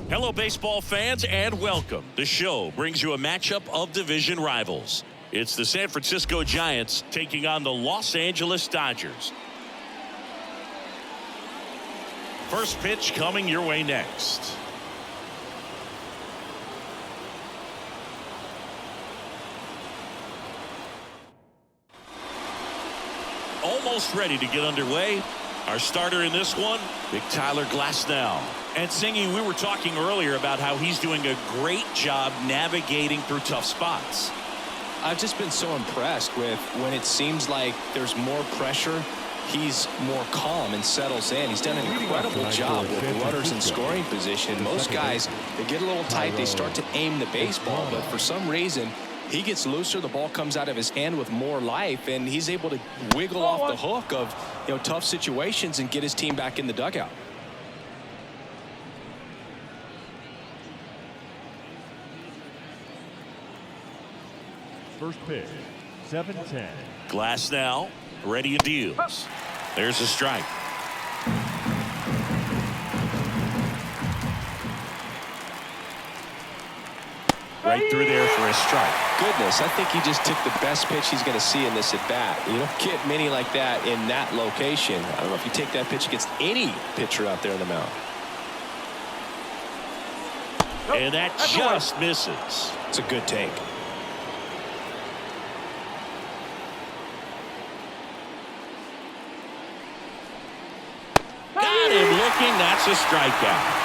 Hello, baseball fans, and welcome. The show brings you a matchup of division rivals. It's the San Francisco Giants taking on the Los Angeles Dodgers. First pitch coming your way next. Almost ready to get underway. Our starter in this one, Big Tyler Glasnow. And Singy, we were talking earlier about how he's doing a great job navigating through tough spots. I've just been so impressed with when it seems like there's more pressure, he's more calm and settles in. He's done an incredible job with runners in scoring position. Most guys, they get a little tight, they start to aim the baseball, but for some reason, he gets looser, the ball comes out of his hand with more life, and he's able to wiggle off the hook of tough situations and get his team back in the dugout. First pitch, 7-10. Glasnow ready and deals. There's a strike. Right through there for a strike. Goodness, I think he just took the best pitch he's going to see in this at bat. You don't get many like that in that location. I don't know if you take that pitch against any pitcher out there on the mound. And that just misses. It's a good take. Got him looking. That's a strikeout.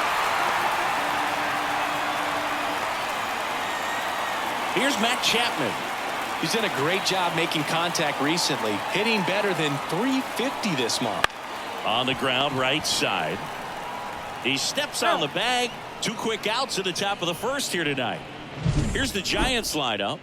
Here's Matt Chapman. He's done a great job making contact recently, hitting better than .350 this month. On the ground, right side. He steps on the bag. 2 quick outs at the top of the first here tonight. Here's the Giants lineup.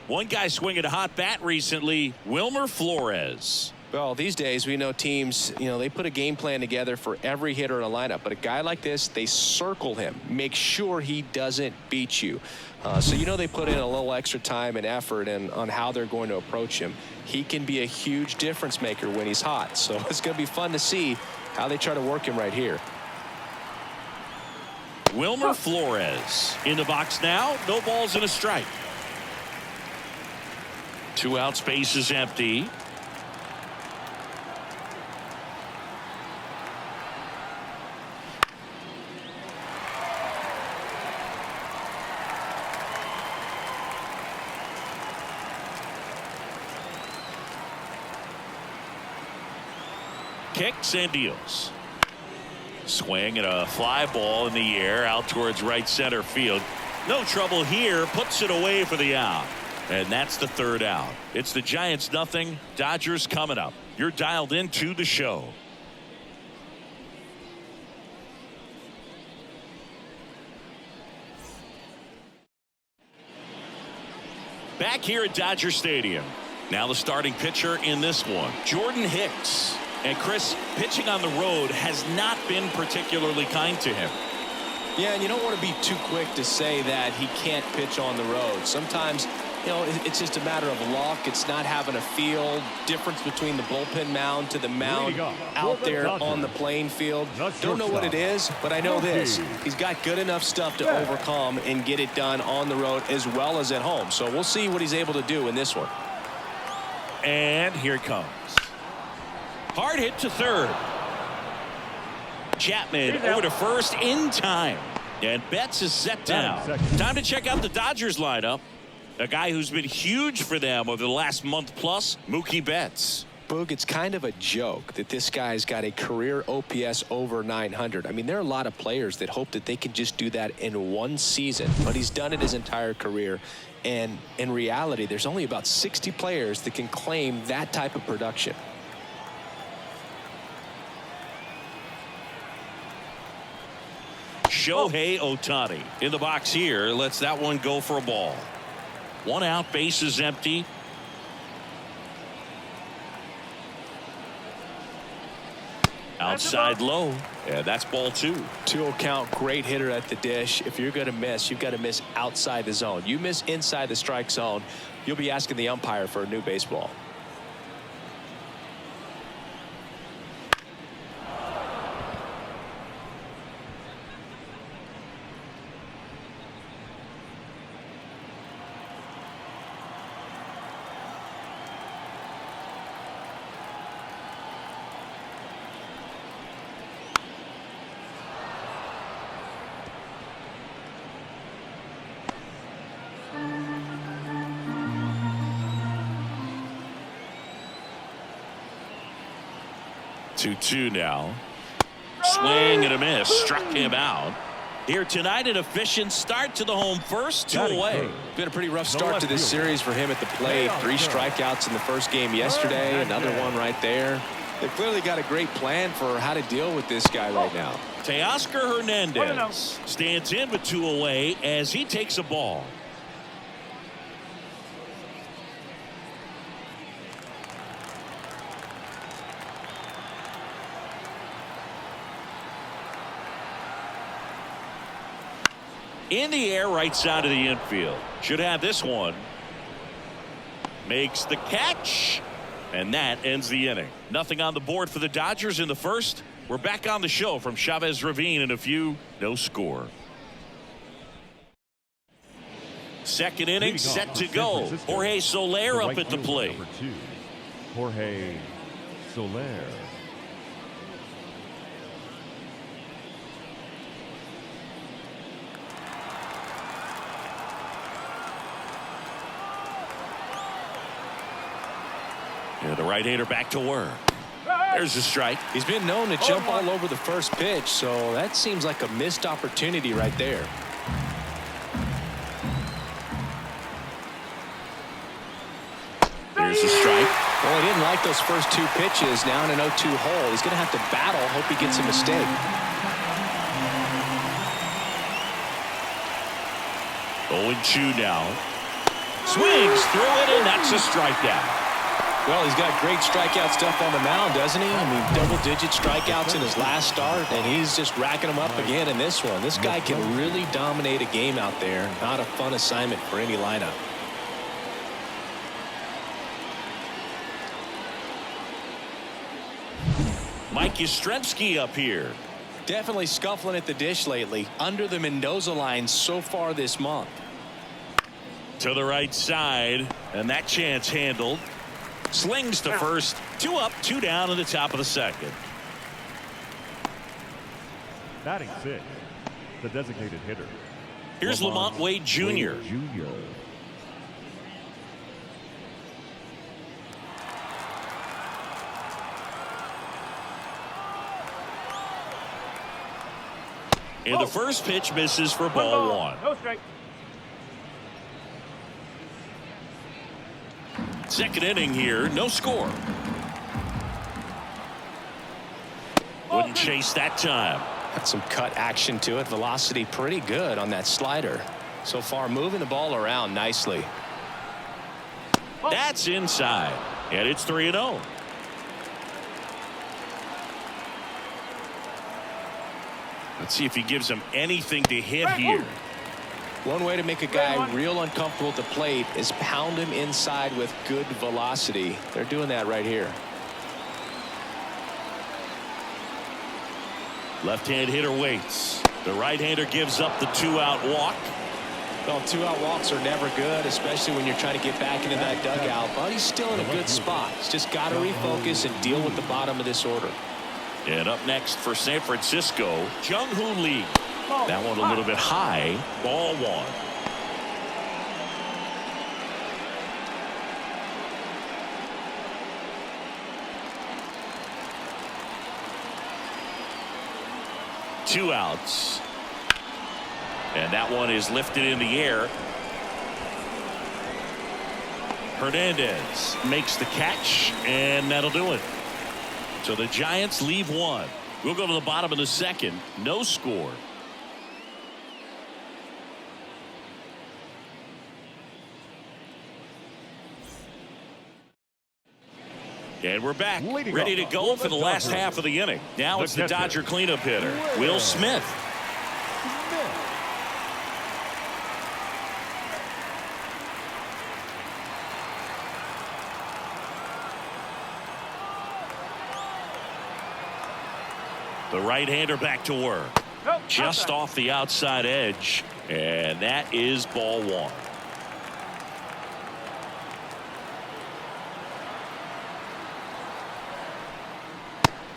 One guy swinging a hot bat recently, Wilmer Flores. Well, these days we know teams, they put a game plan together for every hitter in a lineup. But a guy like this, they circle him, make sure he doesn't beat you. So they put in a little extra time and effort on how they're going to approach him. He can be a huge difference maker when he's hot. So it's going to be fun to see how they try to work him right here. Wilmer Flores in the box now. No balls and a strike. 2 outs, base is empty. Kicks and deals. Swing and a fly ball in the air out towards right center field. No trouble here. Puts it away for the out. And that's the 3rd out. It's the Giants nothing. Dodgers coming up. You're dialed into the show. Back here at Dodger Stadium. Now the starting pitcher in this one, Jordan Hicks. And Chris, pitching on the road has not been particularly kind to him. Yeah, and you don't want to be too quick to say that he can't pitch on the road. Sometimes, it's just a matter of luck. It's not having a feel. Difference between the bullpen mound to the mound out there on the playing field. Don't know what it is, but I know this. He's got good enough stuff to overcome and get it done on the road as well as at home. So we'll see what he's able to do in this one. And here it comes. Hard hit to third. Chapman over to first in time. And Betts is set down. Time to check out the Dodgers lineup. A guy who's been huge for them over the last month plus, Mookie Betts. Boog, it's kind of a joke that this guy's got a career OPS over 900. I mean, there are a lot of players that hope that they can just do that in one season, but he's done it his entire career. And in reality, there's only about 60 players that can claim that type of production. Shohei Ohtani in the box here. Lets that one go for a ball. 1 out, base is empty. Outside low. Yeah, that's ball 2. 2-0 count, great hitter at the dish. If you're going to miss, you've got to miss outside the zone. You miss inside the strike zone, you'll be asking the umpire for a new baseball. 2-2 now. Swing and a miss. Struck him out. Here tonight, an efficient start to the home first. 2 away. Been a pretty rough start to this series for him at the plate. 3 strikeouts in the first game yesterday. Another one right there. They've clearly got a great plan for how to deal with this guy right now. Teoscar Hernandez stands in with 2 away as he takes a ball. In the air, right side of the infield. Should have this one. Makes the catch. And that ends the inning. Nothing on the board for the Dodgers in the first. We're back on the show from Chavez Ravine in a few. No score. Second inning set to go. Jorge Soler up at the plate. Number 2, Jorge Soler. Yeah, the right-hander back to work. There's a strike. He's been known to jump all over the first pitch, so that seems like a missed opportunity right there. There's a strike. Well, he didn't like those first 2 pitches. Now in an 0-2 hole. He's going to have to battle. Hope he gets a mistake. 0-2 now. Swings through it, and that's a strikeout. Well, he's got great strikeout stuff on the mound, doesn't he? I mean, double-digit strikeouts in his last start, and he's just racking them up again in this one. This guy can really dominate a game out there. Not a fun assignment for any lineup. Mike Yastrzemski up here. Definitely scuffling at the dish lately. Under the Mendoza line so far this month. To the right side, and that chance handled. Slings to first. 2 up, 2 down in the top of the second. Batting 6, the designated hitter. Here's Lamont Wade Jr. And the first pitch misses for ball 1. No strike. Second inning here, no score. Wouldn't chase that time. Got some cut action to it. Velocity pretty good on that slider. So far moving the ball around nicely. That's inside. And it's 3-0. Let's see if he gives him anything to hit here. One way to make a guy real uncomfortable at the plate is pound him inside with good velocity. They're doing that right here. Left-hand hitter waits. The right-hander gives up the 2-out walk. Well, 2-out walks are never good, especially when you're trying to get back into that dugout. But he's still in a good spot. He's just got to refocus and deal with the bottom of this order. And up next for San Francisco, Jung-Hoo Lee. That one a little bit high. Ball 1. Two outs. And that one is lifted in the air. Hernandez makes the catch, and that'll do it. So the Giants leave 1. We'll go to the bottom of the second. No score. And we're back, ready to go for the last half of the inning. Now it's the Dodger cleanup hitter, Will Smith. The right-hander back to work. Just off the outside edge, and that is ball 1.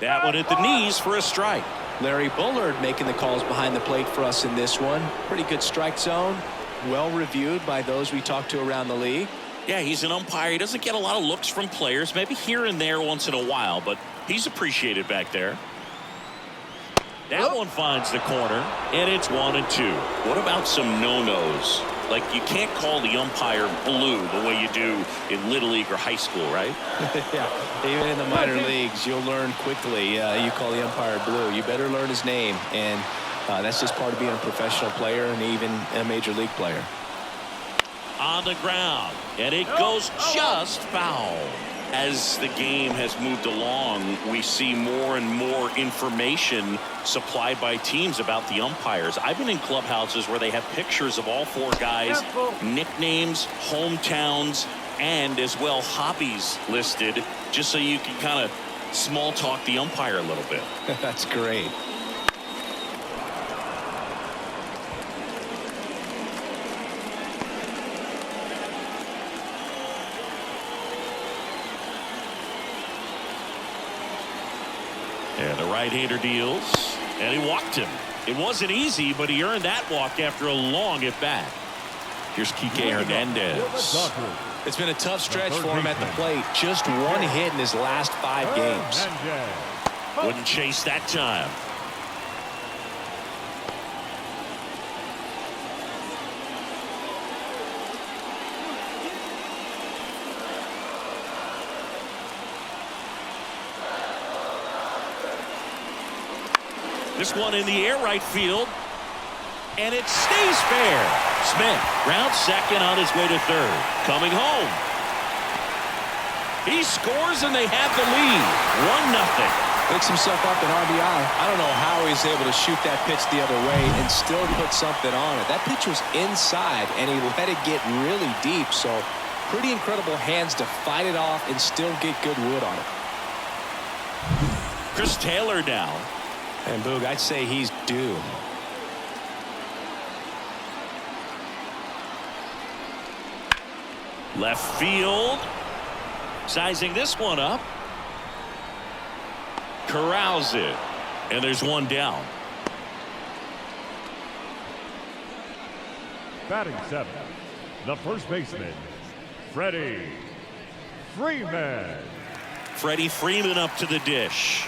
That one at the knees for a strike. Larry Bullard making the calls behind the plate for us in this one. Pretty good strike zone. Well reviewed by those we talked to around the league. Yeah, he's an umpire. He doesn't get a lot of looks from players, maybe here and there once in a while, but He's appreciated back there. That one finds the corner, and it's 1-2. What about some no-nos? Like, you can't call the umpire blue the way you do in Little League or high school, right? Yeah, even in the minor leagues, you'll learn quickly. You call the umpire blue. You better learn his name, and that's just part of being a professional player and even a major league player. On the ground, and it goes just foul. As the game has moved along, we see more and more information supplied by teams about the umpires. I've been in clubhouses where they have pictures of all four guys, nicknames, hometowns, and as well hobbies listed, just so you can kind of small talk the umpire a little bit. That's great. And the right-hander deals, and he walked him. It wasn't easy, but he earned that walk after a long at-bat. Here's Kike Hernandez. It's been a tough stretch for him at the plate. Just one hit in his last 5 games. Wouldn't chase that time. This one in the air right field, and it stays fair. Smith rounds second on his way to third. Coming home. He scores, and they have the lead. 1-0. Picks himself up in RBI. I don't know how he's able to shoot that pitch the other way and still put something on it. That pitch was inside, and he let it get really deep. So pretty incredible hands to fight it off and still get good wood on it. Chris Taylor down. And Boog, I'd say he's due. Left field. Sizing this one up. Corrals it. And there's one down. Batting 7th, the first baseman, Freddie Freeman. Freddie Freeman up to the dish.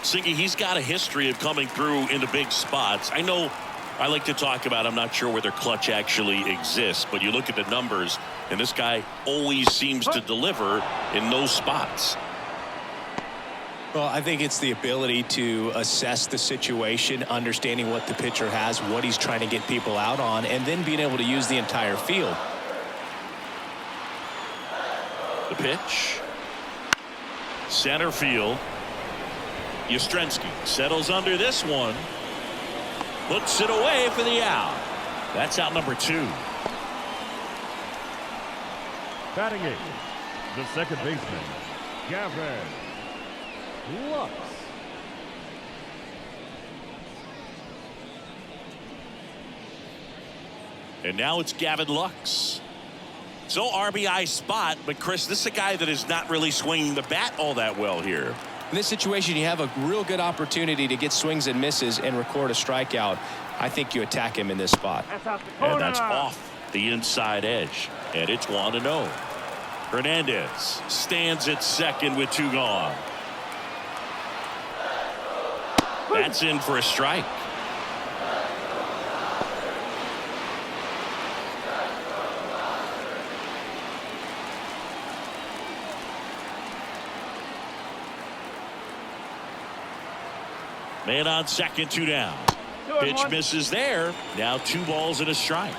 Singy, he's got a history of coming through into big spots. I know I like to talk about, I'm not sure whether clutch actually exists, but you look at the numbers, and this guy always seems to deliver in those spots. Well, I think it's the ability to assess the situation, understanding what the pitcher has, what he's trying to get people out on, and then being able to use the entire field. The pitch. Center field. Yastrzemski settles under this one. Puts it away for the out. That's out number 2. Batting 8th, the second baseman, Gavin Lux. And now it's Gavin Lux. So RBI spot, but Chris, this is a guy that is not really swinging the bat all that well here. In this situation, you have a real good opportunity to get swings and misses and record a strikeout. I think you attack him in this spot. And that's off the inside edge. And it's 1-0. Hernandez stands at second with 2 gone. That's in for a strike. Man on second, 2 down. Pitch misses there. Now 2 balls and a strike.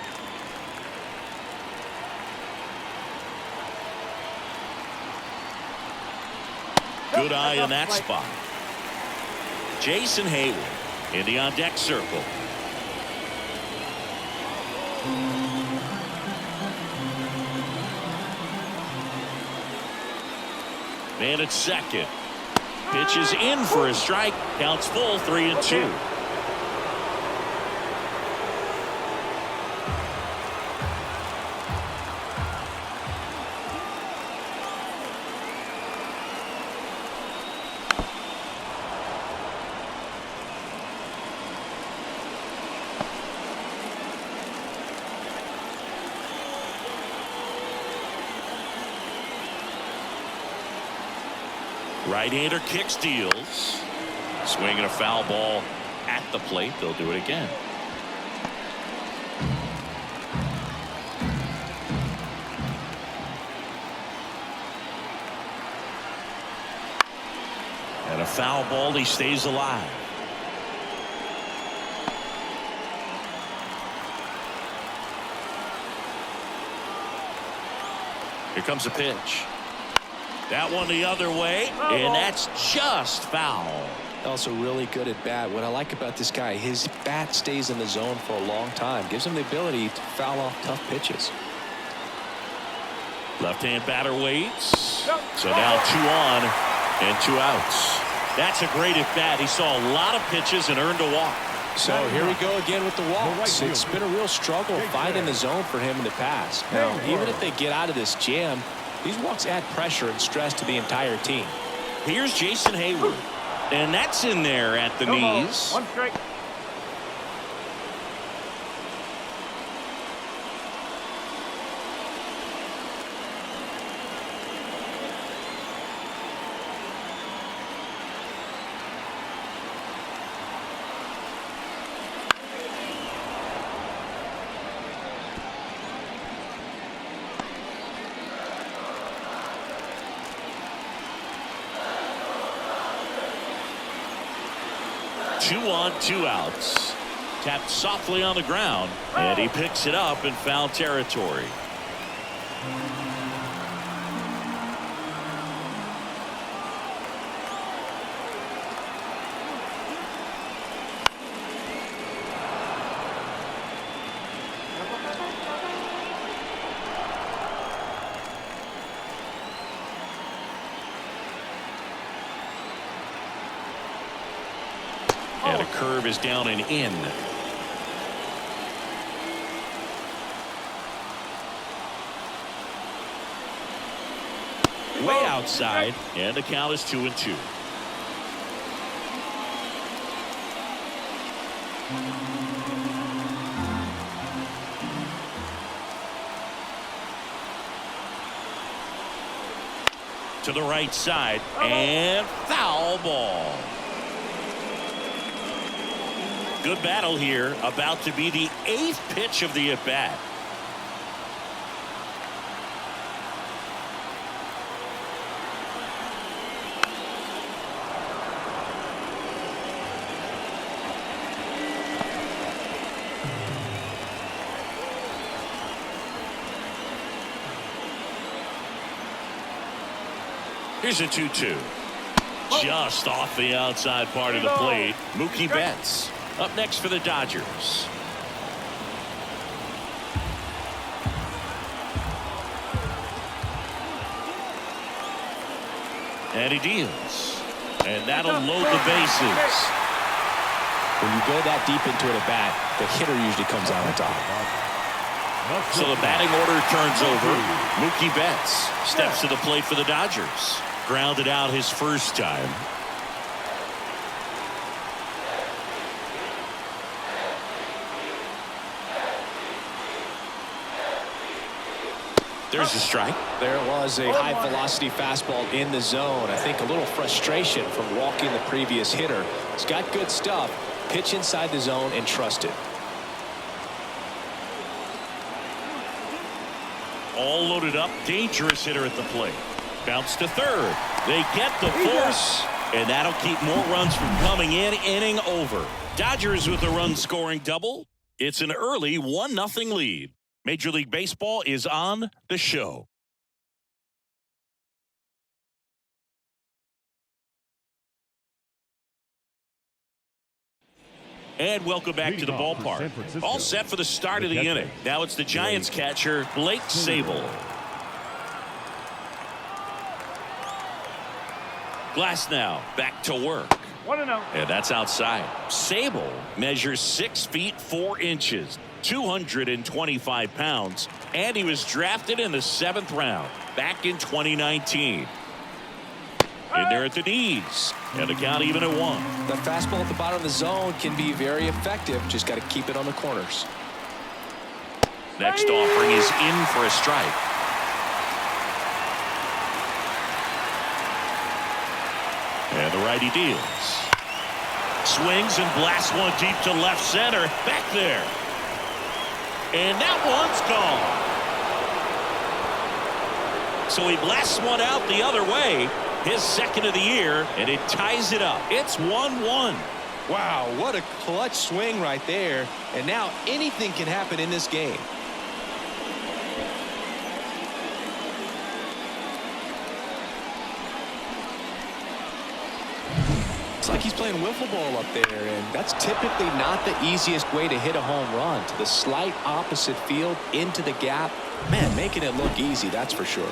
Good eye in that spot. Jason Hayward in the on-deck circle. Man at second. Pitch is in for a strike. Counts full, 3-2. Right-hander kicks, deals. Swinging a foul ball at the plate. They'll do it again. And a foul ball. He stays alive. Here comes a pitch. That one the other way, and that's just foul. Also really good at bat. What I like about this guy, his bat stays in the zone for a long time. Gives him the ability to foul off tough pitches. Left-hand batter waits. So now 2 on and 2 outs. That's a great at bat. He saw a lot of pitches and earned a walk. So here we go again with the walks. It's been a real struggle finding the zone for him in the past. Now, even if they get out of this jam, these walks add pressure and stress to the entire team. Here's Jason Hayward, and that's in there at the knees. 1 strike. Two on, 2 outs. Tapped softly on the ground, and he picks it up in foul territory. And a curve is down and in. Way outside, and the count is 2-2. To the right side, and foul ball. Good battle here, about to be the 8th pitch of the at-bat. Here's a 2-2. Just off the outside part of the plate. Mookie Betts up next for the Dodgers. And he deals. And that'll load the bases. When you go that deep into it at bat, the hitter usually comes out on top. So the batting order turns over. Mookie Betts steps to the plate for the Dodgers. Grounded out his first time. There's a strike. There was a high velocity fastball in the zone. I think a little frustration from walking the previous hitter. He's got good stuff. Pitch inside the zone and trust it. All loaded up. Dangerous hitter at the plate. Bounce to third. They get the force, and that'll keep more runs from coming in. Inning over. Dodgers with a run scoring double. It's an early 1-0 lead. Major League Baseball is on the show. And welcome back to the ballpark. All set for the start of the inning. Now it's the Giants catcher, Blake Sabol. Glass now back to work. 1-0. And that's outside. Sabol measures 6 feet 4 inches, 225 pounds, and he was drafted in the 7th round back in 2019. In there at the knees, and the count even at 1. The fastball at the bottom of the zone can be very effective. Just got to keep it on the corners. Next offering is in for a strike. righty deals. Swings and blasts one deep to left center. Back there. And that one's gone. So he blasts one out the other way. His second of the year, and it ties it up. It's 1-1. Wow, what a clutch swing right there. And now anything can happen in this game. It's like he's playing wiffle ball up there, and that's typically not the easiest way to hit a home run. To the slight opposite field, into the gap. Man, making it look easy, that's for sure.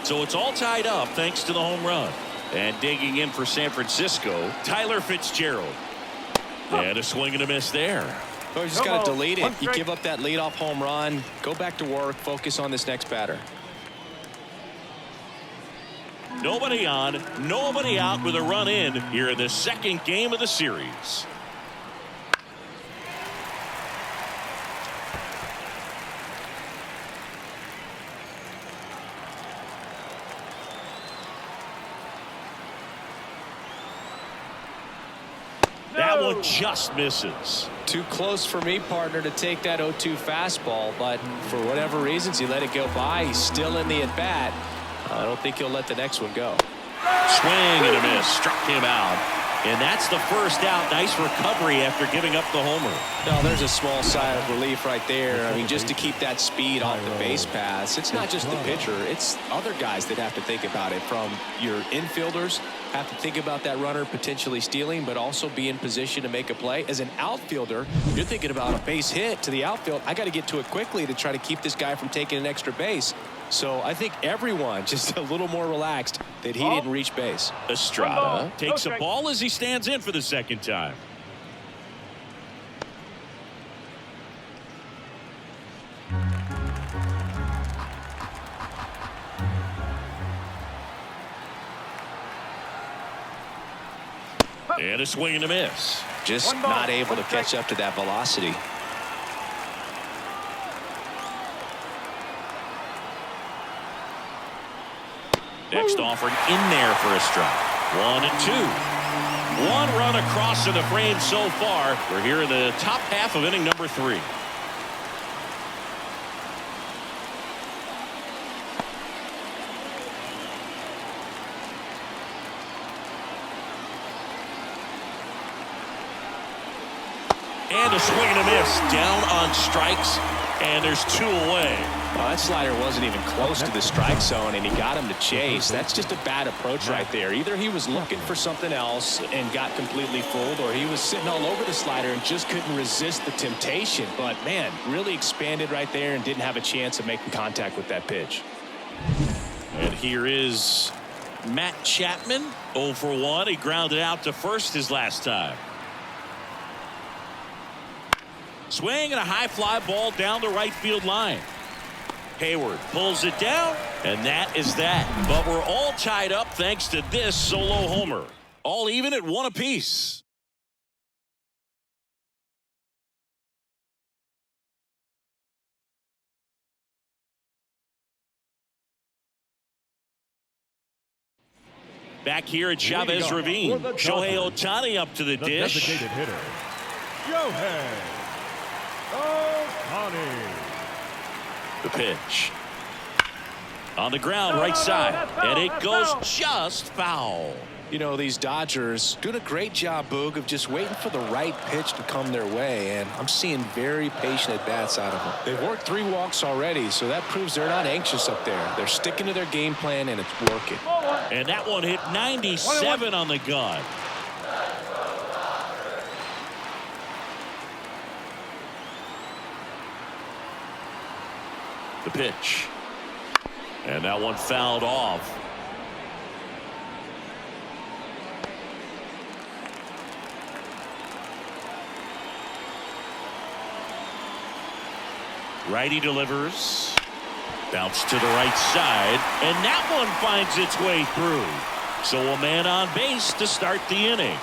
So it's all tied up thanks to the home run. And digging in for San Francisco, Tyler Fitzgerald. And a swing and a miss there. Oh, you just got to delete it. You give up that leadoff home run, go back to work, focus on this next batter. Nobody on, nobody out with a run in here in the second game of the series. That one just misses. Too close for me, partner, to take that 0-2 fastball, but for whatever reasons, he let it go by. He's still in the at-bat. I don't think he'll let the next one go. Swing and a miss. Struck him out. And that's the first out. Nice recovery after giving up the homer. No, there's a small sigh of relief right there. I mean, just to keep that speed off the base paths. It's not just the pitcher. It's other guys that have to think about it. From your infielders, have to think about that runner potentially stealing, but also be in position to make a play. As an outfielder, you're thinking about a base hit to the outfield. I got to get to it quickly to try to keep this guy from taking an extra base. So I think everyone just a little more relaxed that he didn't reach base. Estrada takes a ball as he stands in for the second time. And a swing and a miss. Just not able to catch up to that velocity. Next offering in there for a strike. 1-2. One run across in the frame so far. We're here in the top half of inning number 3. And a swing and a miss. Down on strikes, and there's 2 away. Well, that slider wasn't even close to the strike zone, and he got him to chase. That's just a bad approach right there. Either he was looking for something else and got completely fooled, or he was sitting all over the slider and just couldn't resist the temptation. But, man, really expanded right there and didn't have a chance of making contact with that pitch. And here is Matt Chapman, 0 for 1. He grounded out to first his last time. Swing and a high fly ball down the right field line. Hayward pulls it down, and that is that. But we're all tied up thanks to this solo homer. All even at 1 apiece. Back here at Chavez Ravine, Shohei Ohtani up to the dish. Designated hitter, Shohei Ohtani. The pitch. On the ground, right side. And it goes just foul. You know, these Dodgers doing a great job, Boog, of just waiting for the right pitch to come their way. And I'm seeing very patient at-bats out of them. They've worked 3 walks already, so that proves they're not anxious up there. They're sticking to their game plan, and it's working. And that one hit 97 on the gun. The pitch. And that one fouled off. Righty delivers. Bounce to the right side. And that one finds its way through. So a man on base to start the inning.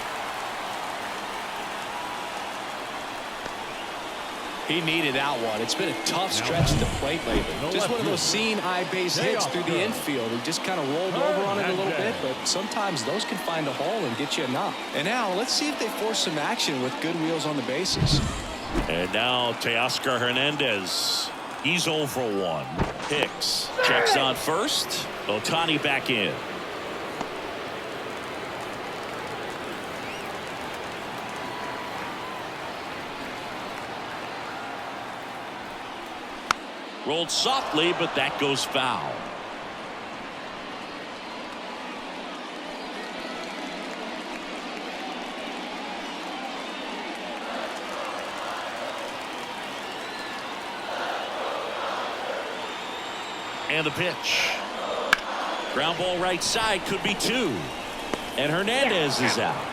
He needed that one. It's been a tough stretch at the plate lately. Just one of those seeing eye base hits through the infield. He just kind of rolled over on it a little bit, but sometimes those can find a hole and get you a knock. And now let's see if they force some action with good wheels on the bases. And now Teoscar Hernandez. He's 0 for 1. Hicks checks on first. Ohtani back in. Rolled softly, but that goes foul. And the pitch. Ground ball right side, could be 2. And Hernandez is out.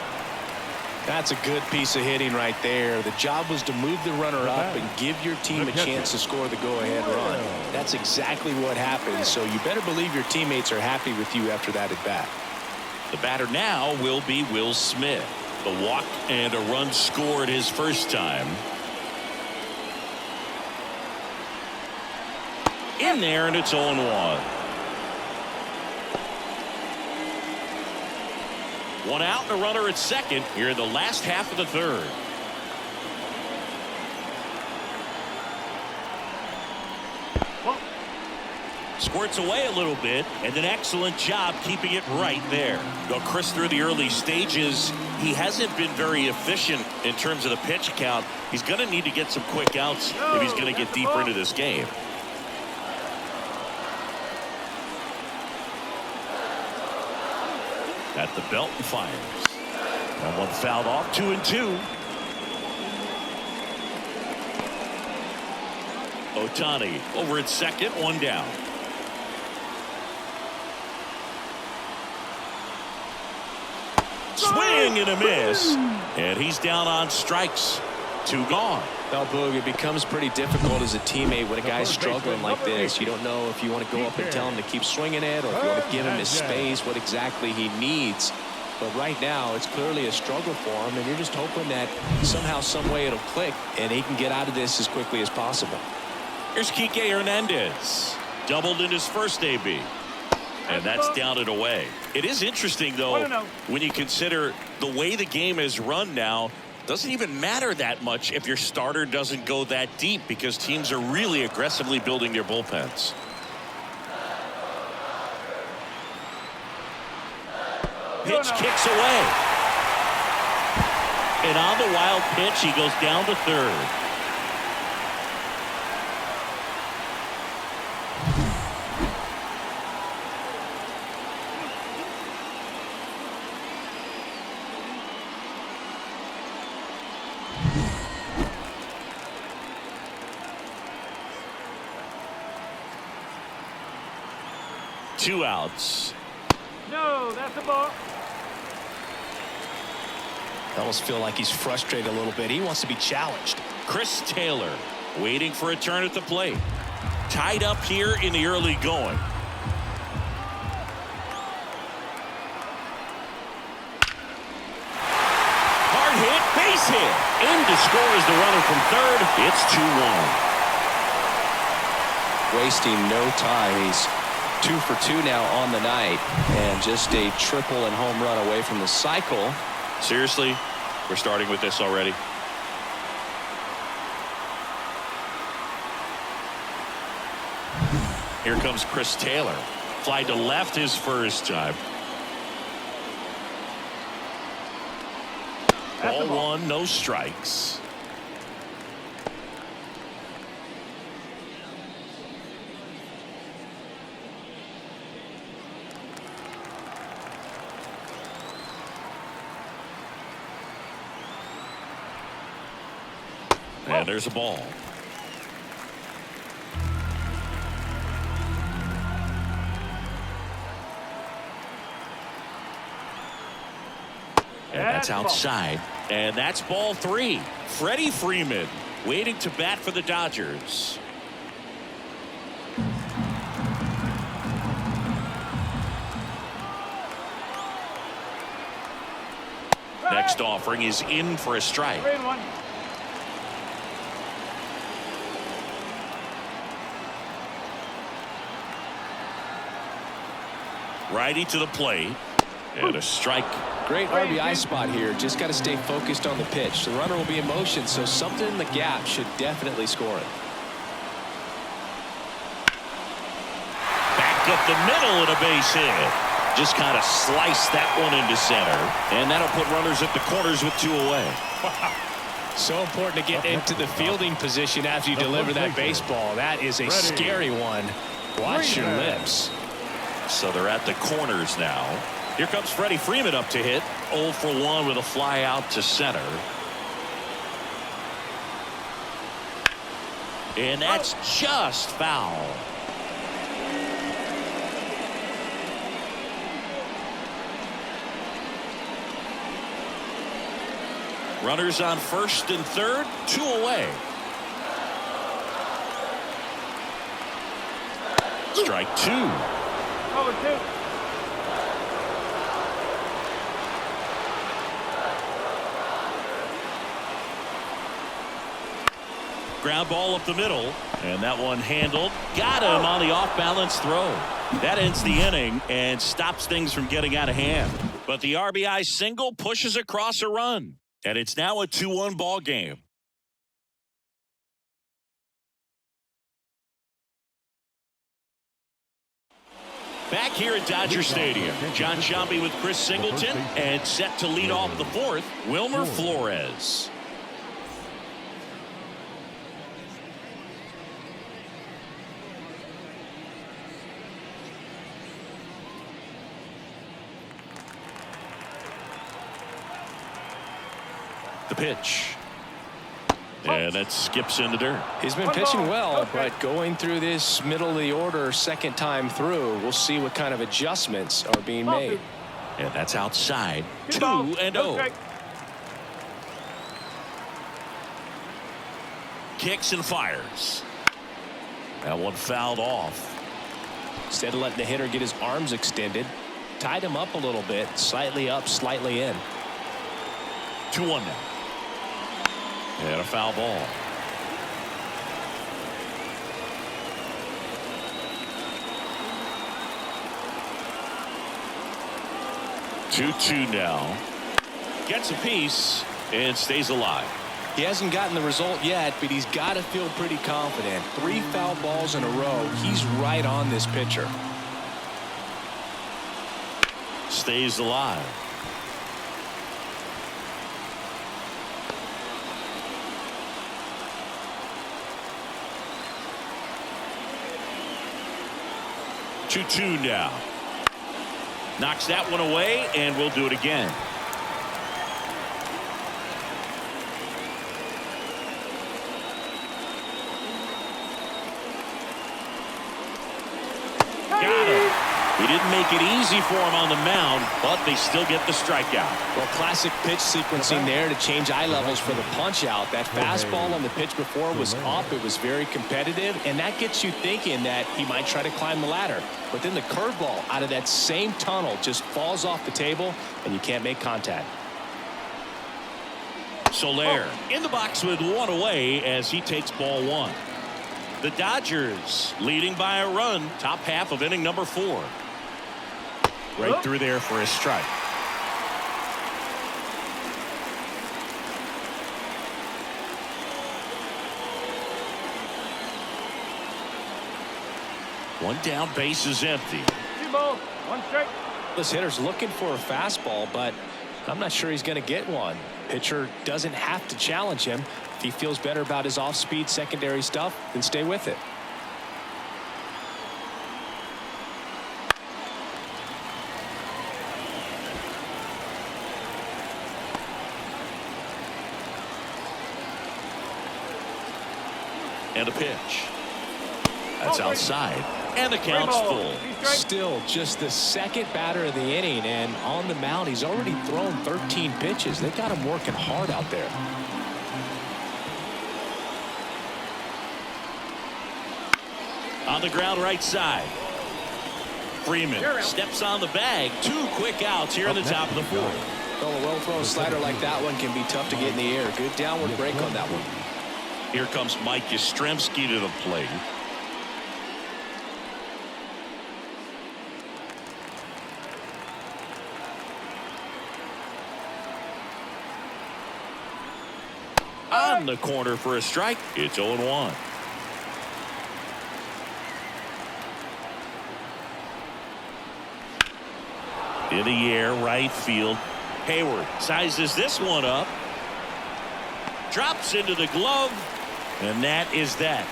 That's a good piece of hitting right there. The job was to move the runner up and give your team a chance to score the go-ahead run. That's exactly what happened, so you better believe your teammates are happy with you after that at bat. The batter now will be Will Smith. The walk and a run scored his first time. In there, and it's 0-1. One out and a runner at second here in the last half of the third. Squirts away a little bit, and an excellent job keeping it right there. Though Chris, through the early stages, he hasn't been very efficient in terms of the pitch count. He's going to need to get some quick outs if he's going to get deeper into this game. At the belt and fires. And one fouled off, 2-2. Ohtani over at second, one down. Swing and a miss. And he's down on strikes. 2 gone. Now, Boog, it becomes pretty difficult as a teammate when a guy's struggling like this. You don't know if you want to go up and tell him to keep swinging it, or if you want to give him his space, what exactly he needs. But right now, it's clearly a struggle for him, and you're just hoping that somehow, some way it'll click, and he can get out of this as quickly as possible. Here's Kike Hernandez. Doubled in his first AB. And that's down and away. It is interesting, though, when you consider the way the game is run now. Doesn't even matter that much if your starter doesn't go that deep, because teams are really aggressively building their bullpens. Pitch kicks away. And on the wild pitch, he goes down to third. Two outs. No, that's a ball. I almost feel like he's frustrated a little bit. He wants to be challenged. Chris Taylor waiting for a turn at the plate. Tied up here in the early going. Hard hit, base hit. In to score is the runner from third. It's 2-1. Wasting no time. He's 2 for 2 now on the night, and just a triple and home run away from the cycle. Seriously, we're starting with this already. Here comes Chris Taylor. Fly to left his first time. Ball 1, no strikes. And there's a ball. And that's outside. And that's ball 3. Freddie Freeman waiting to bat for the Dodgers. Next offering is in for a strike. Righty to the plate. And a strike. Great RBI spot here. Just got to stay focused on the pitch. The runner will be in motion, so something in the gap should definitely score it. Back up the middle and a base hit. Just kind of sliced that one into center. And that'll put runners at the corners with 2 away. So important to get into the fielding position after you deliver that baseball. That is a scary one. Watch your lips. So they're at the corners now. Here comes Freddie Freeman up to hit. 0 for 1 with a fly out to center. And that's just foul. Runners on first and third, 2 away. Strike 2. 0-2. Ground ball up the middle, and that one handled. Got him on the off-balance throw. That ends the inning and stops things from getting out of hand. But the RBI single pushes across a run, and it's now a 2-1 ball game. Back here at Dodger Stadium, John Sciambi with Chris Singleton, and set to lead off the fourth, Wilmer Flores. The pitch. And that skips in the dirt. He's been pitching well, but going through this middle of the order second time through, we'll see what kind of adjustments are being made. And that's outside. 2-0. Kicks and fires. That one fouled off. Instead of letting the hitter get his arms extended, tied him up a little bit, slightly up, slightly in. 2-1 now. And a foul ball. Two now. Gets a piece and stays alive. He hasn't gotten the result yet, but he's got to feel pretty confident. 3 foul balls in a row. He's right on this pitcher. Stays alive. Two now. Knocks that one away, and we'll do it again. Got him. He didn't make it easy for him on the mound, but they still get the strikeout. Well, classic pitch sequencing there to change eye levels for the punch out. That fastball on the pitch before was up. It was very competitive, and that gets you thinking that he might try to climb the ladder. But then the curveball out of that same tunnel just falls off the table, and you can't make contact. Soler in the box with 1 away as he takes ball 1. The Dodgers leading by a run, top half of inning number 4. Right through there for a strike. One down, base is empty. 2 balls, 1 strike. This hitter's looking for a fastball, but I'm not sure he's going to get one. Pitcher doesn't have to challenge him. If he feels better about his off-speed secondary stuff, then stay with it. And a pitch. That's outside. And the count's full. Still just the second batter of the inning, and on the mound he's already thrown 13 pitches. They got him working hard out there. On the ground right side. Freeman steps on the bag. 2 quick outs here in the top of the 4th. Well, a well-thrown slider like that one can be tough to get in the air. Good downward break on that one. Here comes Mike Yastrzemski to the plate. the corner for a strike. It's 0-1. In the air, right field. Hayward sizes this one up. Drops into the glove. And that is that.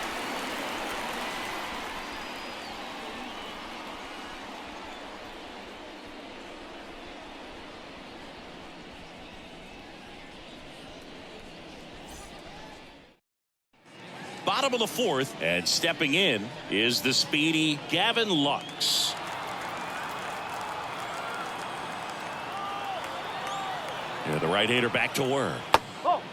Bottom of the fourth, and stepping in is the speedy Gavin Lux. Yeah, the right-hander back to work.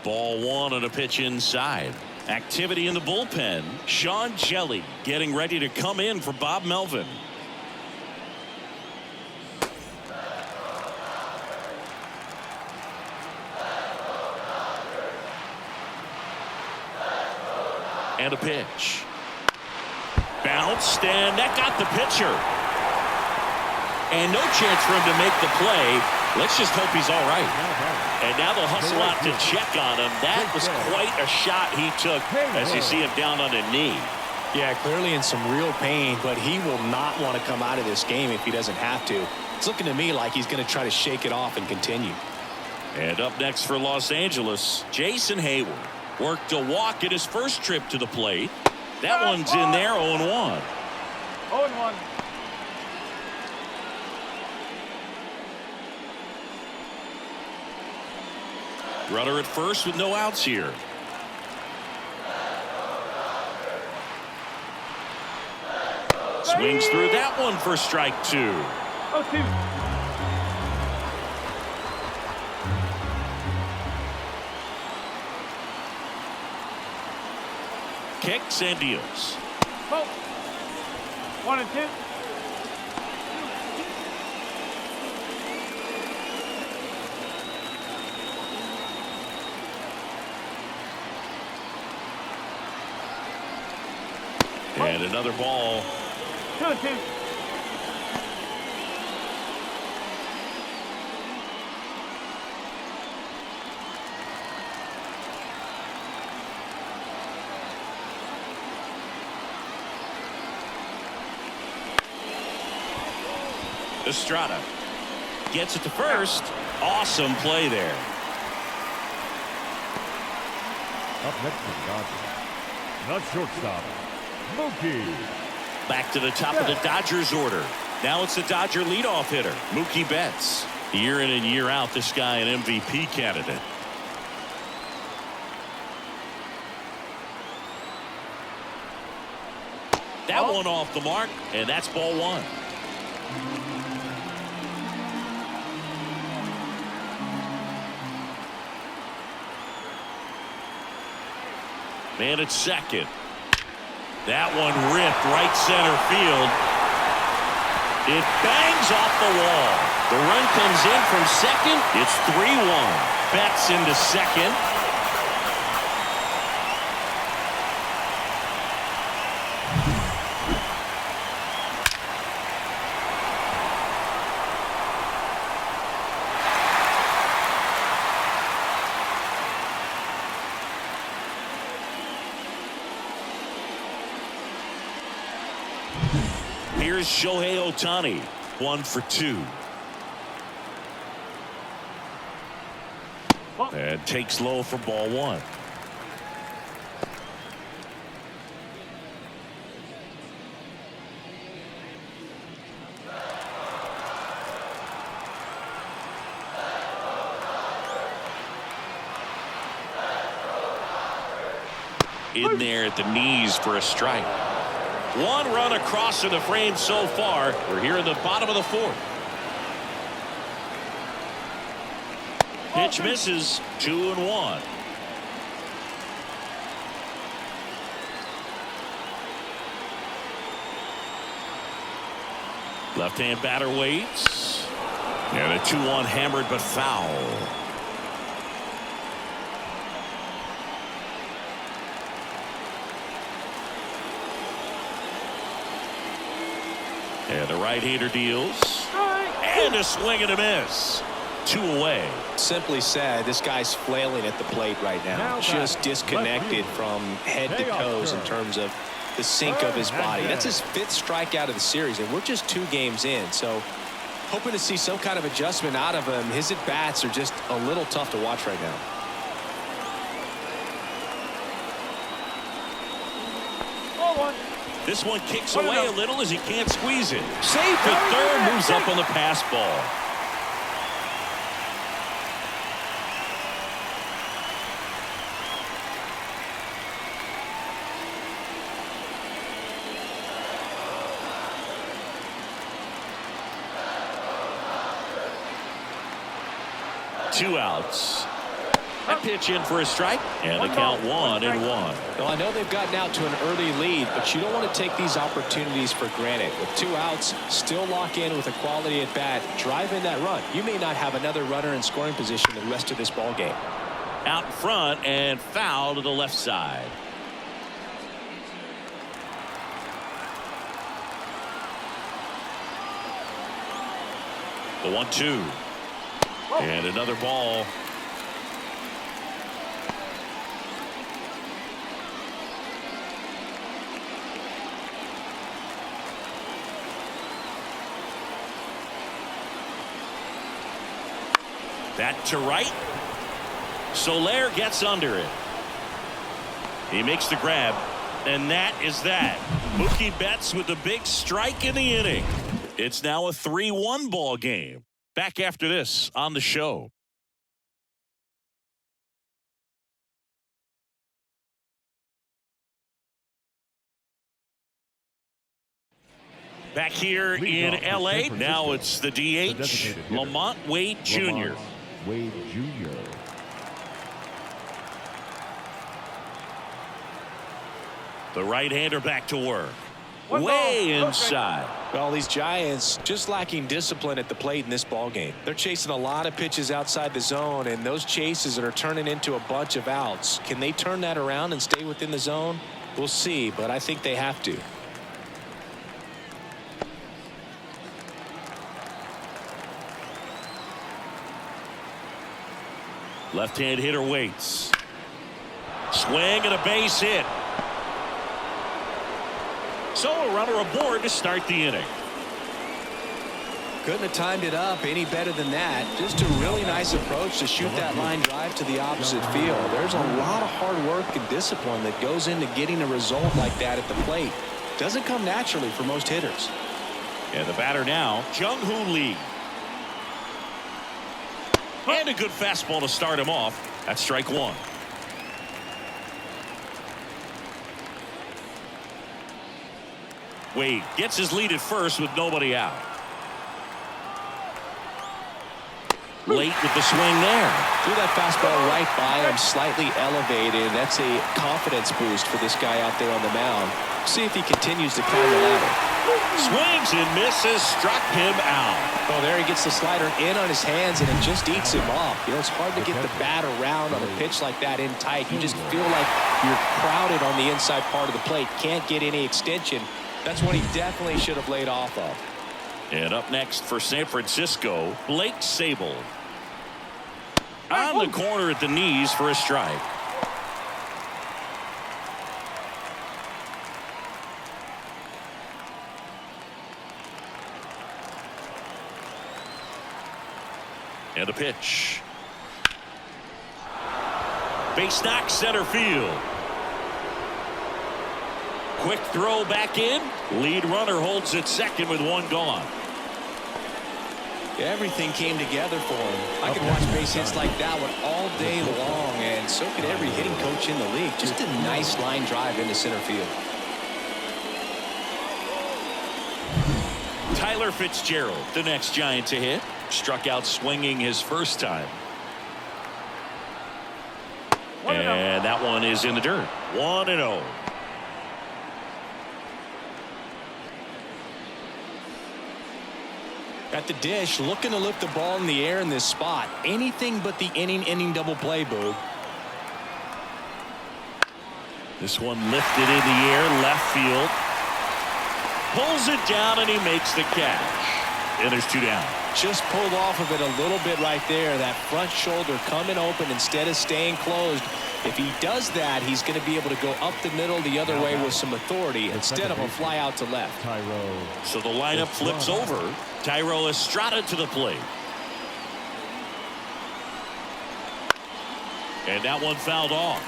Ball one on a pitch inside. Activity in the bullpen. Sean Jelly getting ready to come in for Bob Melvin. And a pitch. Bounced, and that got the pitcher. And no chance for him to make the play. Let's just hope he's all right. And now they'll hustle out to check on him. That was quite a shot he took as you see him down on a knee. Yeah, clearly in some real pain, but he will not want to come out of this game if he doesn't have to. It's looking to me like he's going to try to shake it off and continue. And up next for Los Angeles, Jason Hayward. Worked a walk at his first trip to the plate. That one's in there, 0-1. 0-1. Runner at first with no outs here. Swings through that one for strike two. 0-2. Kicks and deals. 1-2. And another ball. 2-2. Estrada gets it to first. Awesome play there. Up next for the Dodgers. Not shortstop, Mookie. Back to the top of the Dodgers order. Now it's the Dodger leadoff hitter, Mookie Betts. Year in and year out, this guy an MVP candidate. That one off the mark, and that's ball one. Man at second. That one ripped right center field. It bangs off the wall. The run comes in from second. It's 3-1. Betts into second. Here's Shohei Ohtani, 1 for 2. And takes low for ball one. In there at the knees for a strike. One run across to the frame so far. We're here in the bottom of the fourth. Pitch misses. 2-1. Left-hand batter waits. And a 2-1 hammered but foul. And the right-hander deals. And a swing and a miss. 2 away. Simply said, this guy's flailing at the plate right now. Just disconnected from head to toes in terms of the sink of his body. That's his 5th strikeout of the series, and we're just 2 games in. So hoping to see some kind of adjustment out of him. His at-bats are just a little tough to watch right now. This one kicks away a little as he can't squeeze it. Safe at third, moves up on the pass ball. Two outs. That pitch in for a strike, and the count 1-1. Well, I know they've gotten out to an early lead, but you don't want to take these opportunities for granted. With 2 outs, still lock in with a quality at bat, drive in that run. You may not have another runner in scoring position the rest of this ball game. Out in front and foul to the left side. The 1-2. And another ball. That to right. Soler gets under it. He makes the grab. And that is that. Mookie Betts with the big strike in the inning. It's now a 3-1 ball game. Back after this on the show. Back here in L.A. Now it's the DH, Lamont Wade Jr. Wade Jr. The right-hander back to work. Way inside. Well, these Giants just lacking discipline at the plate in this ball game. They're chasing a lot of pitches outside the zone, and those chases are turning into a bunch of outs. Can they turn that around and stay within the zone? We'll see, but I think they have to. Left-hand hitter waits. Swing and a base hit. So a runner aboard to start the inning. Couldn't have timed it up any better than that. Just a really nice approach to shoot that line drive to the opposite field. There's a lot of hard work and discipline that goes into getting a result like that at the plate. Doesn't come naturally for most hitters. And the batter now, Jung-Hoo Lee. And a good fastball to start him off. That's strike 1. Wade gets his lead at first with nobody out. Late with the swing there. Threw that fastball right by him, slightly elevated. That's a confidence boost for this guy out there on the mound. See if he continues to climb the ladder. Swings and misses, struck him out. Oh, there he gets the slider in on his hands, and it just eats him off. You know, it's hard to get the bat around on a pitch like that in tight. You just feel like you're crowded on the inside part of the plate. Can't get any extension. That's what he definitely should have laid off of. And up next for San Francisco, Blake Sabol. On the corner at the knees for a strike. And a pitch. Base knock center field. Quick throw back in. Lead runner holds at second with 1 gone. Everything came together for him. I could watch base hits like that one all day long, and so could every hitting coach in the league. Just a nice line drive into center field. Tyler Fitzgerald, the next Giant to hit. Struck out swinging his first time. And that one is in the dirt. 1-0. At the dish, looking to lift the ball in the air in this spot. Anything but the inning double play, Boog. This one lifted in the air, left field. Pulls it down, and he makes the catch. And there's 2 down. Just pulled off of it a little bit right there. That front shoulder coming open instead of staying closed. If he does that, he's going to be able to go up the middle the other way with some authority instead of a fly out to left. So the lineup flips over. Thairo Estrada to the plate. And that one fouled off.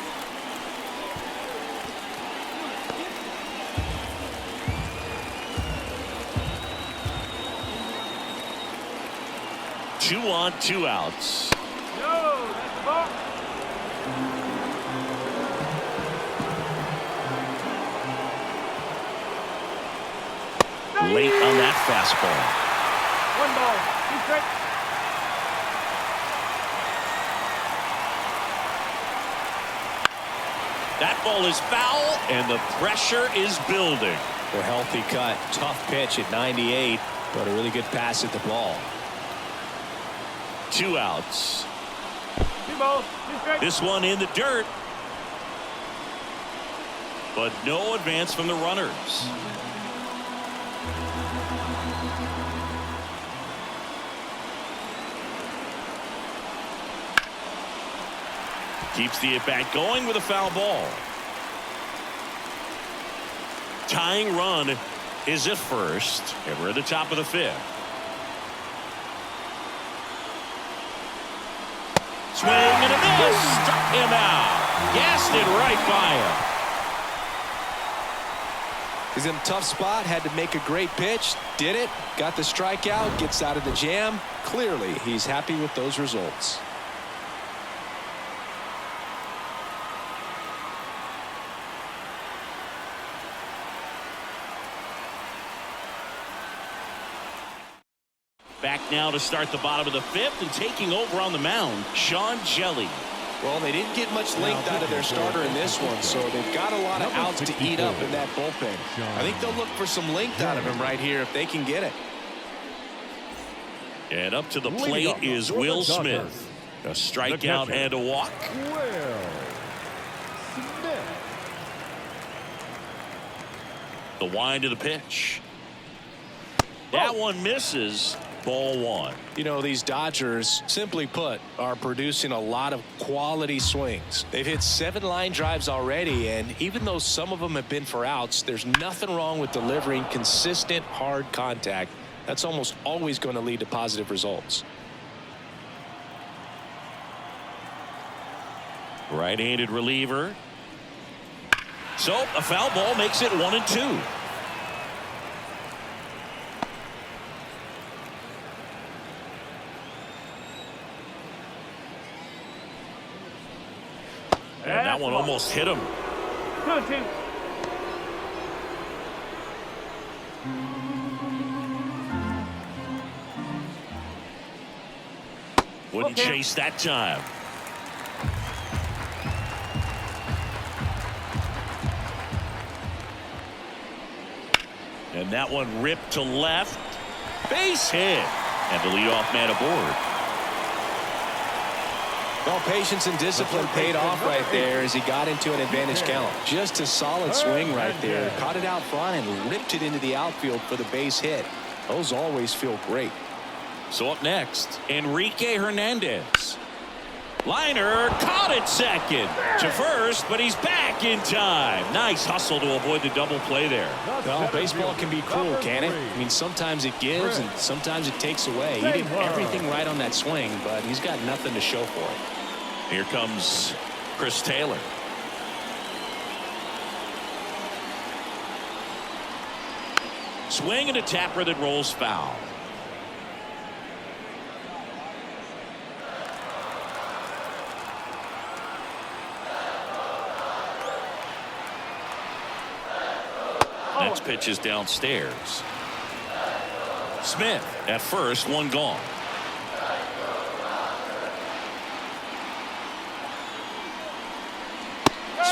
Two on, 2 outs. No, that's the ball. Late on that fastball. 1 ball, 2 strikes. That ball is foul, and the pressure is building. A healthy cut. Tough pitch at 98, but a really good pass at the ball. 2 outs. 2 balls, 2 strikes. This one in the dirt. But no advance from the runners. Keeps the at-bat going with a foul ball. Tying run is at first, and we're at the top of the 5th. Swing and a miss. Struck him out. Gassed it right by him. He's in a tough spot. Had to make a great pitch. Did it. Got the strikeout. Gets out of the jam. Clearly, he's happy with those results. Back now to start the bottom of the 5th, and taking over on the mound, Sean Jelly. Well, they didn't get much length out of their starter in this one, so they've got a lot of outs to eat up in that bullpen. I think they'll look for some length out of him right here if they can get it. And up to the plate is Will Smith. A strikeout and a walk. The wind of the pitch. That one misses. Ball 1. You know, these Dodgers, simply put, are producing a lot of quality swings. They've hit 7 line drives already, and even though some of them have been for outs, there's nothing wrong with delivering consistent, hard contact. That's almost always going to lead to positive results. Right-handed reliever. So a foul ball makes it 1-2. And that one almost hit him. 2-2. Wouldn't chase that time. And that one ripped to left. Base hit. And the leadoff man aboard. Well, patience and discipline paid off right there as he got into an advantage count. Just a solid swing right there. Caught it out front and ripped it into the outfield for the base hit. Those always feel great. So up next, Enrique Hernandez. Liner caught it second to first, but he's back in time. Nice hustle to avoid the double play there. Well, baseball can be cruel, can it? I mean, sometimes it gives and sometimes it takes away. He did everything right on that swing, but he's got nothing to show for it. Here comes Chris Taylor. Swing and a tapper that rolls foul. Next pitch is downstairs. Smith at first, one gone.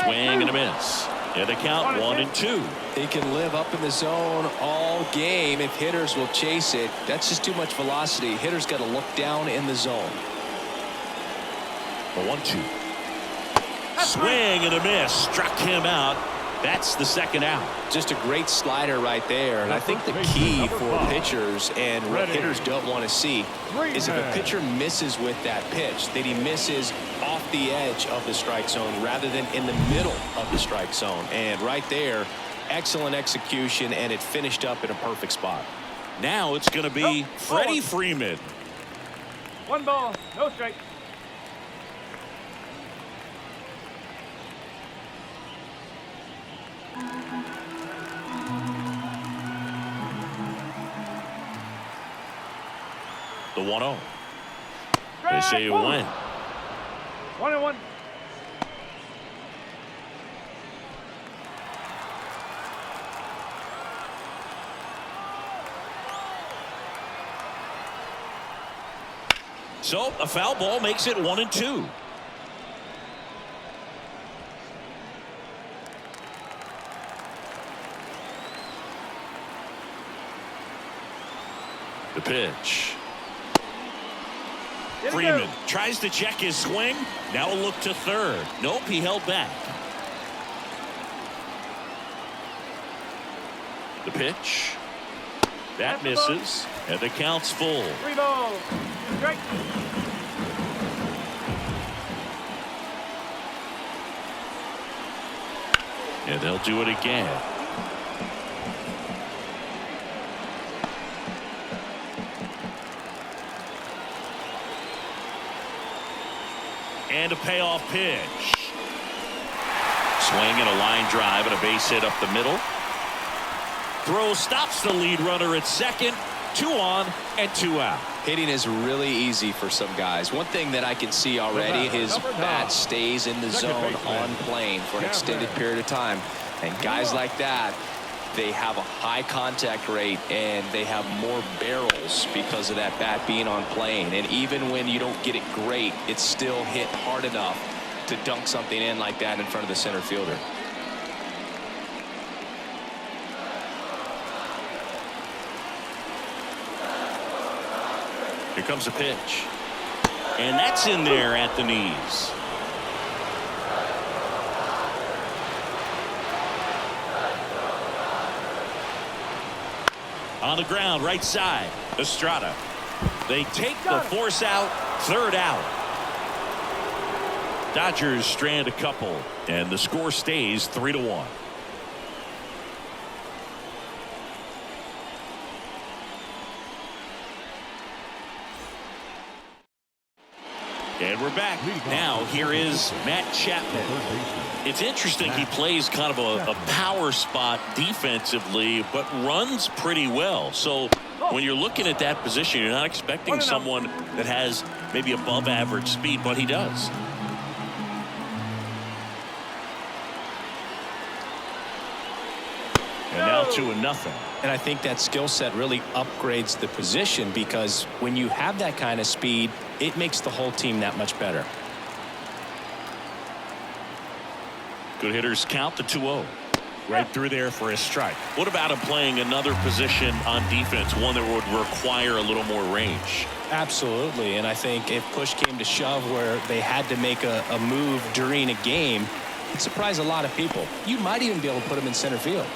Swing and a miss. Yeah, the count 1-2. He can live up in the zone all game if hitters will chase it. That's just too much velocity. Hitters got to look down in the zone. A 1-2. Swing and a miss. Struck him out. That's the second out. Just a great slider right there. And I think the key for pitchers and what hitters don't want to see is if a pitcher misses with that pitch, that he misses off the edge of the strike zone rather than in the middle of the strike zone. And right there, excellent execution, and it finished up in a perfect spot. Now it's going to be Freddie Freeman. 1 ball, no strikes. The 1-0. They say you win. 1-1. So a foul ball makes it 1-2. The pitch. Freeman tries to check his swing. Now a look to third. Nope, he held back. The pitch. That misses. And the count's full. 3 balls, 2 strikes. And they'll do it again. And a payoff pitch. Swing and a line drive and a base hit up the middle. Throw stops the lead runner at second. 2 on and 2 out. Hitting is really easy for some guys. One thing that I can see already, his bat stays in the zone on plane for an extended period of time. And guys like that, they have a high contact rate and they have more barrels because of that bat being on plane. And even when you don't get it great, it's still hit hard enough to dunk something in like that in front of the center fielder. Here comes a pitch. And that's in there at the knees. On the ground, right side, Estrada. They take the force out, third out. Dodgers strand a couple, and the score stays 3-1. And we're back. Now here is Matt Chapman. It's interesting, he plays kind of a power spot defensively, but runs pretty well. So when you're looking at that position, you're not expecting someone that has maybe above average speed, but he does. And now 2-0. And I think that skill set really upgrades the position, because when you have that kind of speed, it makes the whole team that much better. Good hitters count the 2-0. Right through there for a strike. What about him playing another position on defense, one that would require a little more range? Absolutely. And I think if push came to shove where they had to make a move during a game, it'd surprise a lot of people. You might even be able to put him in center field.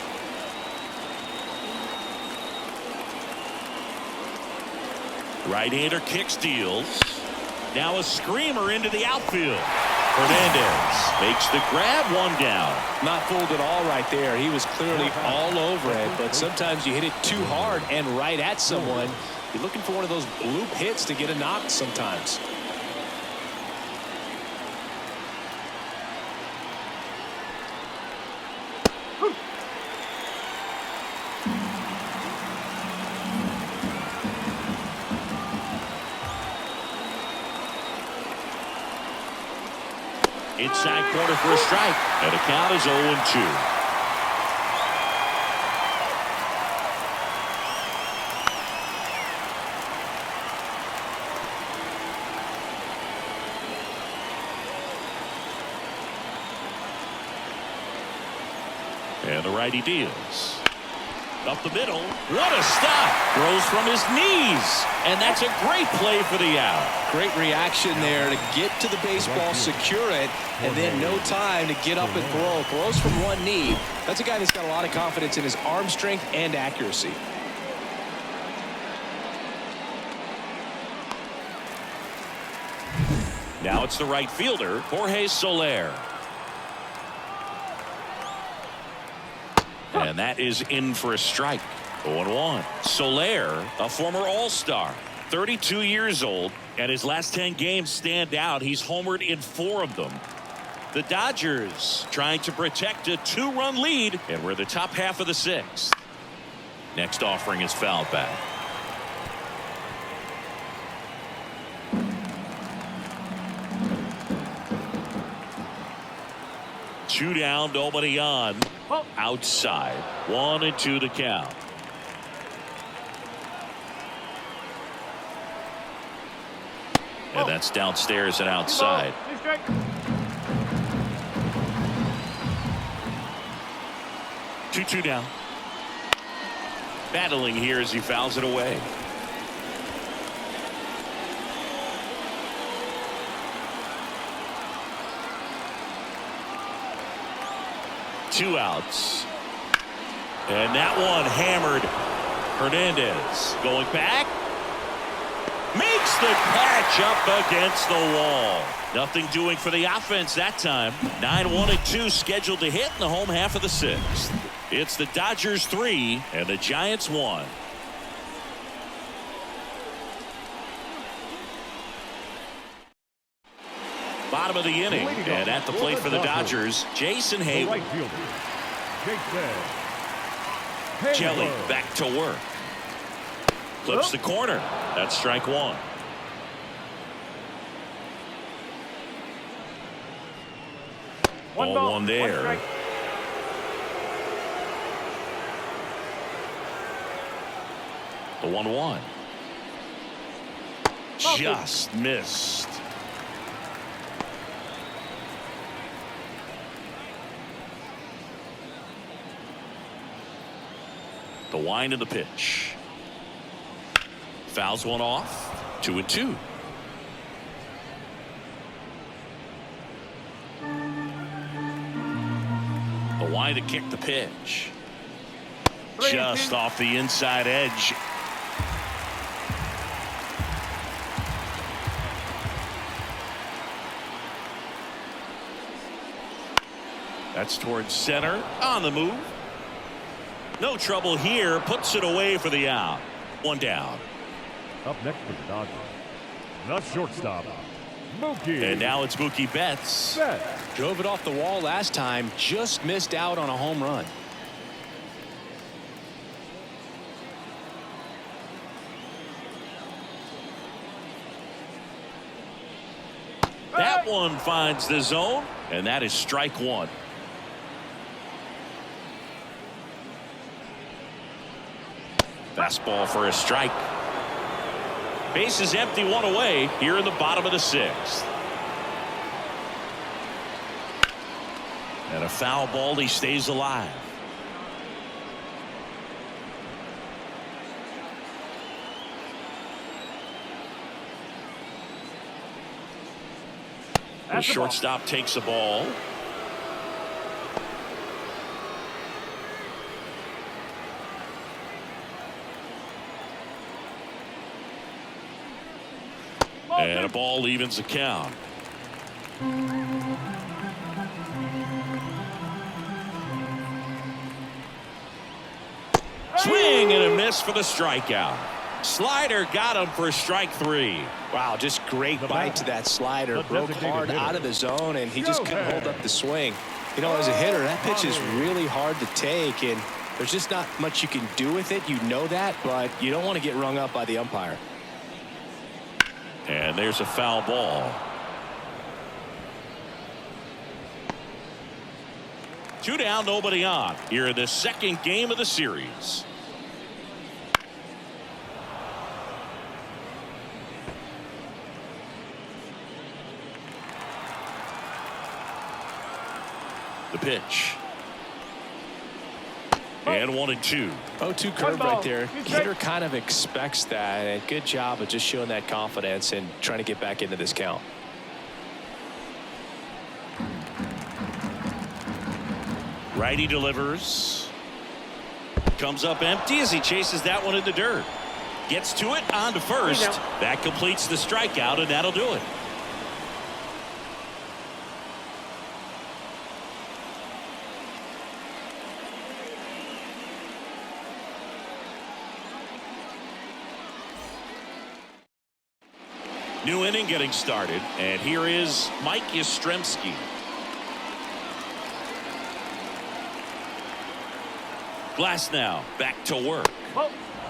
Right-hander kick steals. Now a screamer into the outfield. Hernandez makes the grab, 1 down. Not fooled at all right there. He was clearly all over it, but sometimes you hit it too hard and right at someone. You're looking for one of those bloop hits to get a knock sometimes. Inside corner for a strike, and the count is 0-2. And the righty deals. Up the middle. What a stop. Throws from his knees. And that's a great play for the out. Great reaction there to get to the baseball, secure it, and then no time to get up and throw. Throws from one knee. That's a guy that's got a lot of confidence in his arm strength and accuracy. Now it's the right fielder, Jorge Soler. And that is in for a strike. 0-1. Soler, a former All-Star, 32 years old, and his last 10 games stand out. He's homered in 4 of them. The Dodgers trying to protect a 2-run lead, and we're the top half of the 6th. Next offering is fouled back. Two down, nobody on. Outside. 1-2 the count. And that's downstairs and outside. 2-2 down. Battling here as he fouls it away. Two outs. And that one hammered. Hernandez going back. Makes the catch up against the wall. Nothing doing for the offense that time. 9-1-2 scheduled to hit in the home half of the 6th. It's the Dodgers 3 and the Giants 1. Bottom of the inning, and at the plate for the Dodgers, Jason Hayward. Jelly back to work. Flips the corner. That's strike 1. Ball 1 there. The 1-1. Just missed. The wind of the pitch. Fouls one off. 2-2. The wind to kick the pitch. Just off the inside edge. That's towards center. On the move. No trouble here. Puts it away for the out. 1 down. Up next for the Dodgers, the shortstop, Mookie. And now it's Mookie Betts. Drove it off the wall last time. Just missed out on a home run. That one finds the zone, and that is strike 1. Fastball for a strike. Base is empty, 1 away here in the bottom of the 6th. And a foul ball. He stays alive. The shortstop takes the ball. And a ball evens the count. Swing and a miss for the strikeout. Slider got him for strike 3. Wow, just great bite to that slider. Broke hard out of the zone, and he just couldn't hold up the swing. You know, as a hitter, that pitch is really hard to take, and there's just not much you can do with it. You know that, but you don't want to get rung up by the umpire. And there's a foul ball. 2 down, nobody on here in the 2nd game of the series. The pitch. And 1-2. 0-2 curve right there. Hitter kind of expects that. And good job of just showing that confidence and trying to get back into this count. Righty delivers. Comes up empty as he chases that one in the dirt. Gets to it on to first. That completes the strikeout, and that'll do it. New inning getting started, and here is Mike Yastrzemski. Glass now back to work.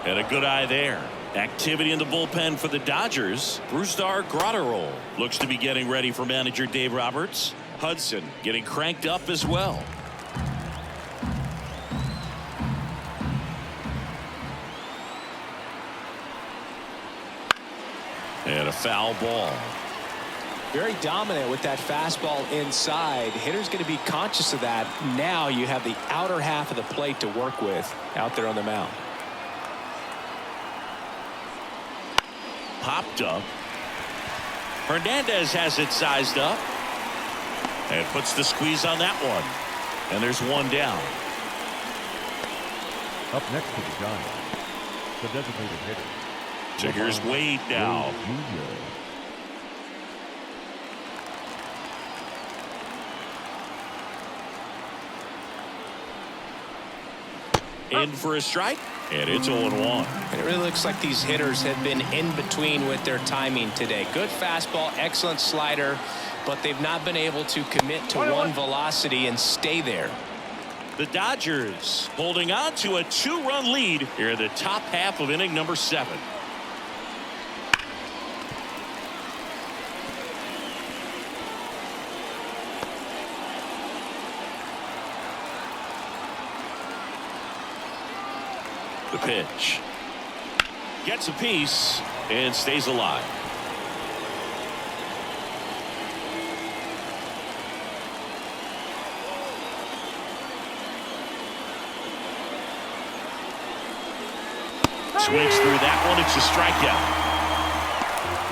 And a good eye there. Activity in the bullpen for the Dodgers. Brusdar Graterol looks to be getting ready for manager Dave Roberts. Hudson getting cranked up as well. And a foul ball. Very dominant with that fastball inside. Hitter's going to be conscious of that. Now you have the outer half of the plate to work with out there on the mound. Popped up. Hernandez has it sized up. And puts the squeeze on that one. And there's one down. Up next to the Giants, the designated hitter. So here's Wade now. In for a strike, and it's 0-1. And it really looks like these hitters have been in between with their timing today. Good fastball, excellent slider, but they've not been able to commit to one velocity and stay there. The Dodgers holding on to a 2-run lead here in the top half of inning number 7. The pitch. Gets a piece and stays alive. Swings through that one. It's a strikeout.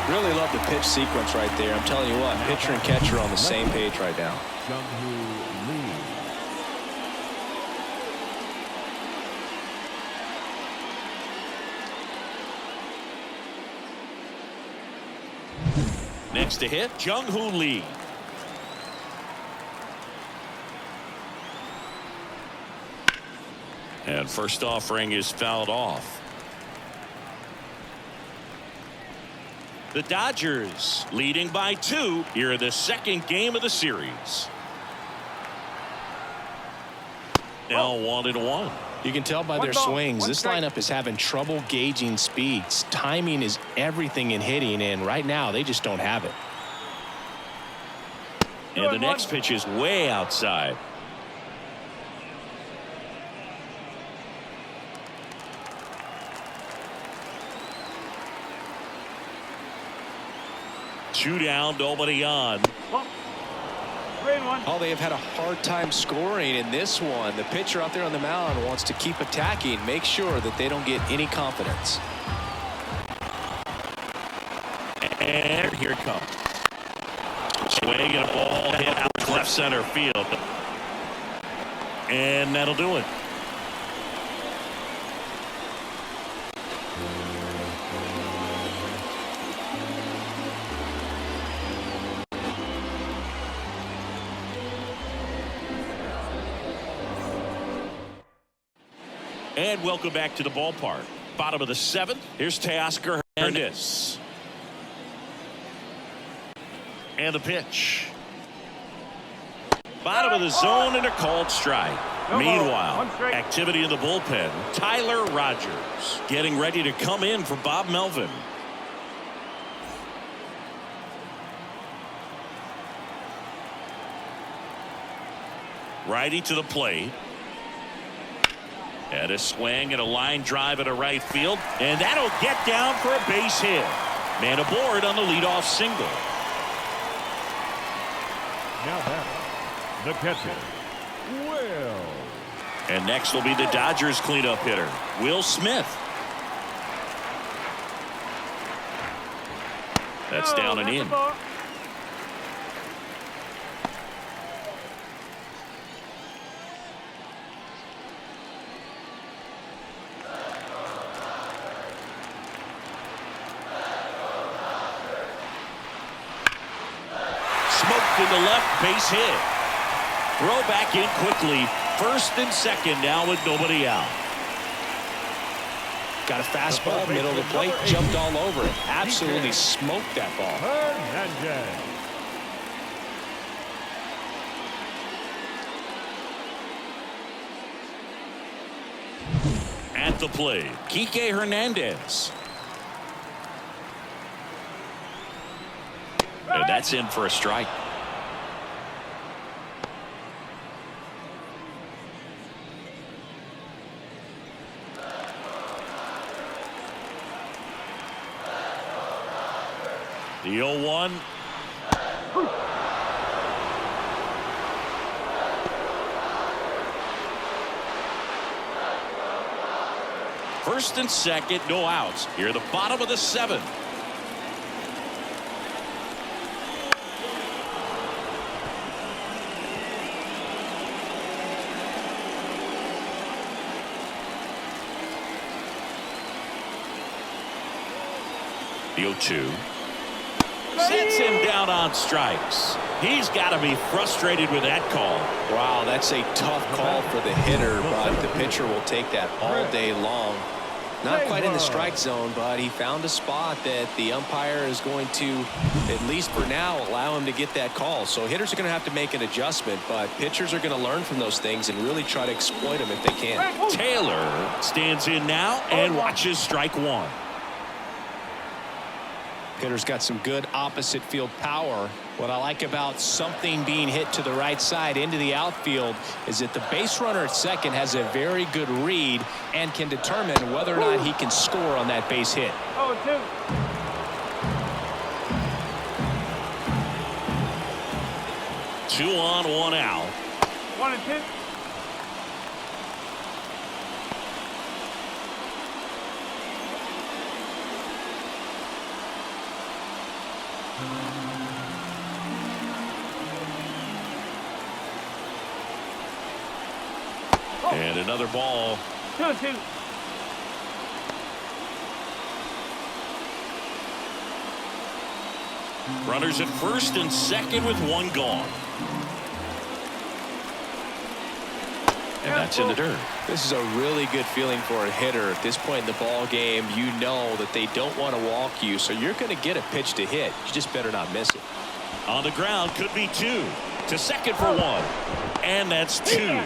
Really love the pitch sequence right there. I'm telling you what, pitcher and catcher on the same page right now. Next to hit, Jung-Hoo Lee. And first offering is fouled off. The Dodgers leading by 2 here in the second game of the series. Now 1-1. You can tell by their swings, this lineup is having trouble gauging speeds. Timing is everything in hitting, and right now they just don't have it. And the next pitch is way outside. Two down, nobody on. Oh, they have had a hard time scoring in this one. The pitcher out there on the mound wants to keep attacking, make sure that they don't get any confidence. And here it comes. Swing and a ball hit out to left center field. And that'll do it. And welcome back to the ballpark. Bottom of the 7th. Here's Teoscar Hernandez. And the pitch. Bottom of the zone and a called strike. Meanwhile, activity in the bullpen. Tyler Rogers getting ready to come in for Bob Melvin. Righty to the plate. And a swing and a line drive at a right field. And that'll get down for a base hit. Man aboard on the leadoff single. Now batting, the catcher, Will And next will be the Dodgers cleanup hitter, Will Smith. That's down and in. Smoked in the left, base hit. Throw back in quickly. First and second now with nobody out. Got a fastball, middle of the plate, jumped all over it. Absolutely smoked that ball. Hernandez. At the plate, Kike Hernandez. And that's in for a strike. The 0-1. First and second, no outs. Here at the bottom of the seventh. The 0-2. Sets him down on strikes. He's got to be frustrated with that call. Wow, that's a tough call for the hitter, but the pitcher will take that all day long. Not quite in the strike zone, but he found a spot that the umpire is going to, at least for now, allow him to get that call. So hitters are going to have to make an adjustment, but pitchers are going to learn from those things and really try to exploit them if they can. Taylor stands in now and watches strike one. Hitter's got some good opposite field power. What I like about something being hit to the right side into the outfield is that the base runner at second has a very good read and can determine whether or not he can score on that base hit. 0-2. 2 on, 1 out. 1-2. And another ball. 2-2. Runners at first and second with 1 gone. And that's in the dirt. This is a really good feeling for a hitter. At this point in the ball game, you know that they don't want to walk you, so you're going to get a pitch to hit. You just better not miss it. On the ground, could be 2. To second for 1. And that's 2.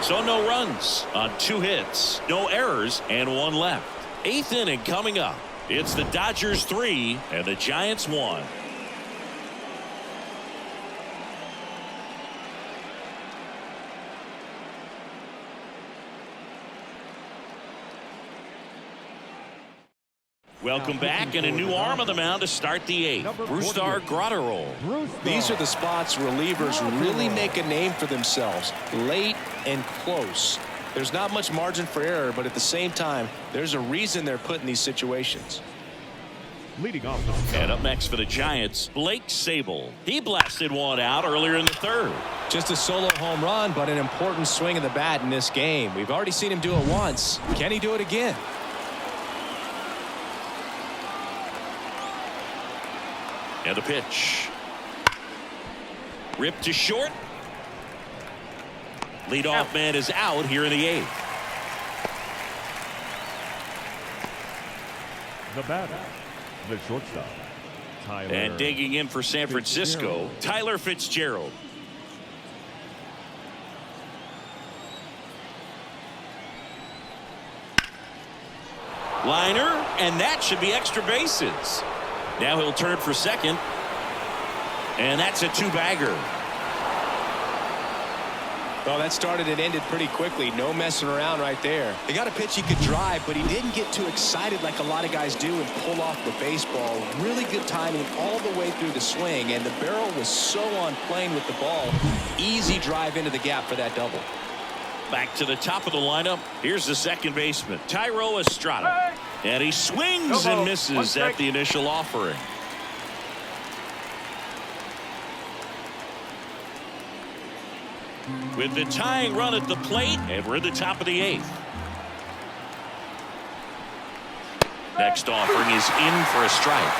So no runs on 2 hits, no errors, and 1 left. 8th inning coming up. It's the Dodgers 3 and the Giants 1. Welcome back, and a new arm on the mound to start the 8th. Brusdar Graterol. These are the spots relievers really make a name for themselves. Late and close. There's not much margin for error, but at the same time, there's a reason they're put in these situations. Leading off And up next for the Giants, Blake Sable. He blasted 1 out earlier in the 3rd. Just a solo home run, but an important swing of the bat in this game. We've already seen him do it once. Can he do it again? And the pitch. Ripped to short. Leadoff man is out here in the 8th. the batter, the shortstop, Tyler. And digging in for San Francisco, Tyler Fitzgerald. Liner, and that should be extra bases. Now he'll turn for second. And that's a 2-bagger. Well, that started and ended pretty quickly. No messing around right there. They got a pitch he could drive, but he didn't get too excited like a lot of guys do and pull off the baseball. Really good timing all the way through the swing, and the barrel was so on plane with the ball. Easy drive into the gap for that double. Back to the top of the lineup. Here's the second baseman, Thairo Estrada. And he swings and misses at the initial offering. With the tying run at the plate, and we're at the top of the 8th. Next offering is in for a strike.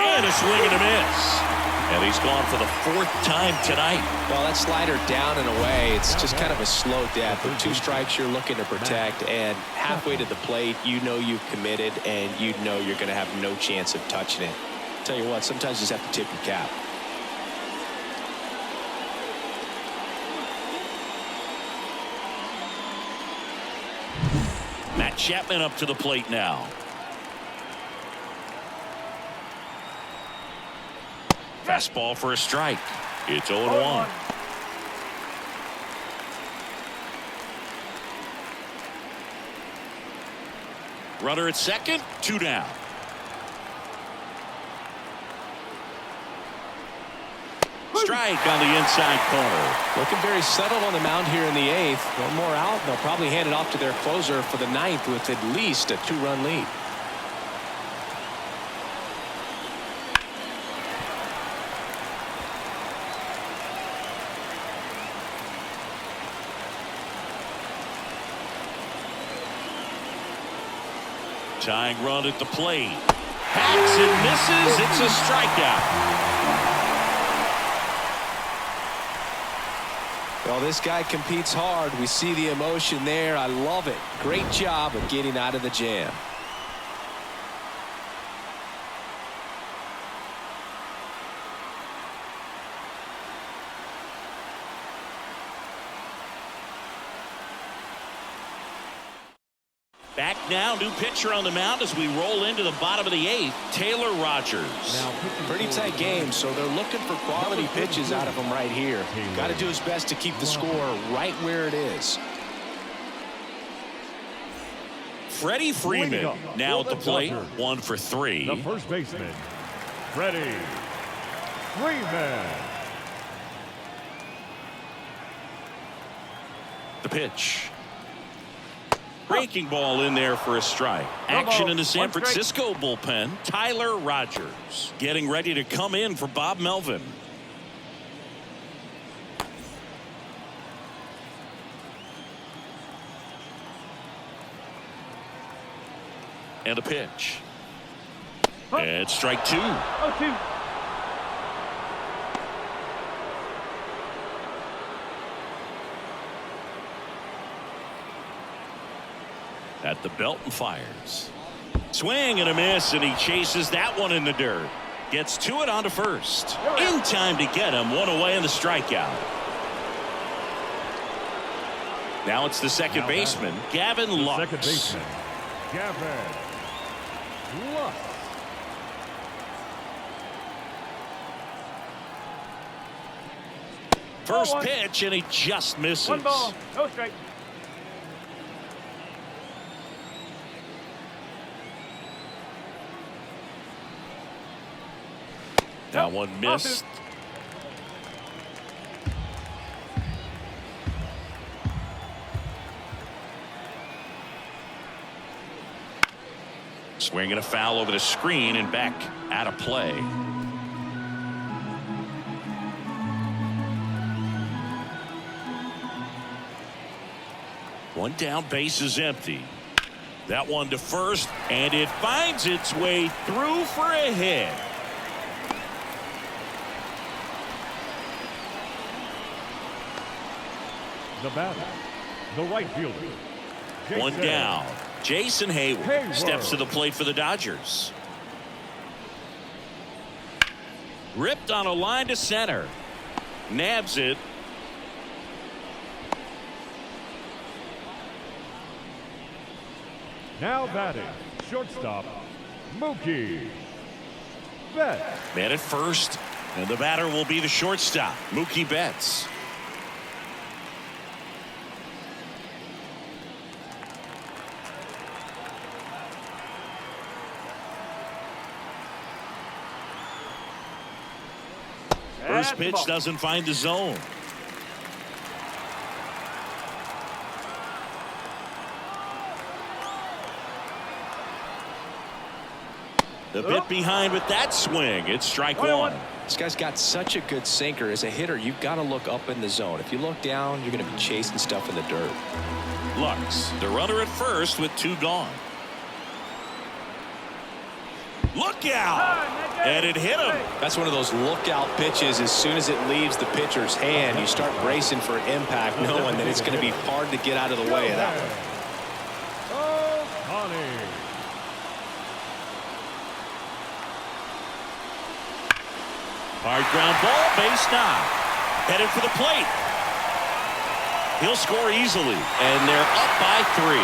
And a swing and a miss. And he's gone for the 4th time tonight. Well, that slider down and away, it's just kind of a slow death. With 2 strikes you're looking to protect, and halfway to the plate, you know you've committed, and you know you're going to have no chance of touching it. Tell you what, sometimes you just have to tip your cap. Matt Chapman up to the plate now. Fastball for a strike. It's 0-1. Runner at second, 2 down. Strike on the inside corner. Looking very settled on the mound here in the 8th. One more out, and they'll probably hand it off to their closer for the 9th with at least a 2-run lead. Tying run at the plate. Hacks and misses. It's a strikeout. Well, this guy competes hard. We see the emotion there. I love it. Great job of getting out of the jam. Back now, new pitcher on the mound as we roll into the bottom of the 8th, Taylor Rogers. Pretty tight game, so they're looking for quality pitches out of him right here. Got to do his best to keep the score right where it is. Freddie Freeman now at the plate, 1 for 3. The first baseman, Freddie Freeman. The pitch. Breaking ball in there for a strike. Action in the San Francisco bullpen. Tyler Rogers getting ready to come in for Bob Melvin. And a pitch. And strike 2. 0-2. At the belt and fires. Swing and a miss, and he chases that one in the dirt. Gets to it onto first. In time to get him. 1 away in the strikeout. Now it's the second baseman, Gavin Lux. Second baseman, Gavin Lux. First pitch, and he just misses. 1 ball, no strike. That one missed. Swinging a foul over the screen and back out of play. One down, base is empty. That one to first, and it finds its way through for a hit. The batter, the right fielder. One Jason down. Jason Hayward steps to the plate for the Dodgers. Ripped on a line to center. Nabs it. Now batting, shortstop, Mookie Betts. Man at first, and the batter will be the shortstop, Mookie Betts. First pitch doesn't find the zone. A bit behind with that swing. It's strike one. This guy's got such a good sinker. As a hitter, you've got to look up in the zone. If you look down, you're going to be chasing stuff in the dirt. Lux, the runner at first with 2 gone. Look out! And it hit him. That's one of those lookout pitches. As soon as it leaves the pitcher's hand, you start bracing for impact, knowing that it's going to be hard to get out of the way of that one. Hard ground ball, base knock. Headed for the plate. He'll score easily, and they're up by 3.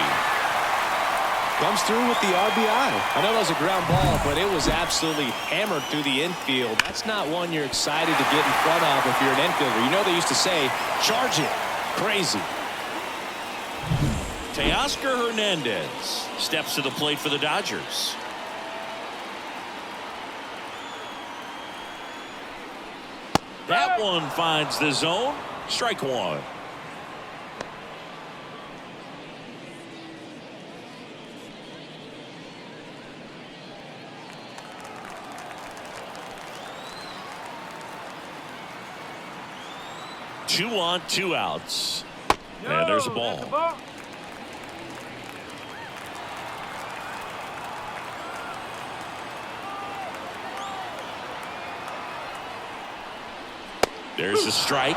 Comes through with the RBI. I know that was a ground ball, but it was absolutely hammered through the infield. That's not one you're excited to get in front of if you're an infielder. You know they used to say, charge it. Crazy. Teoscar Hernandez steps to the plate for the Dodgers. That one finds the zone. Strike one. Two on, 2 outs. And there's a ball. There's a strike.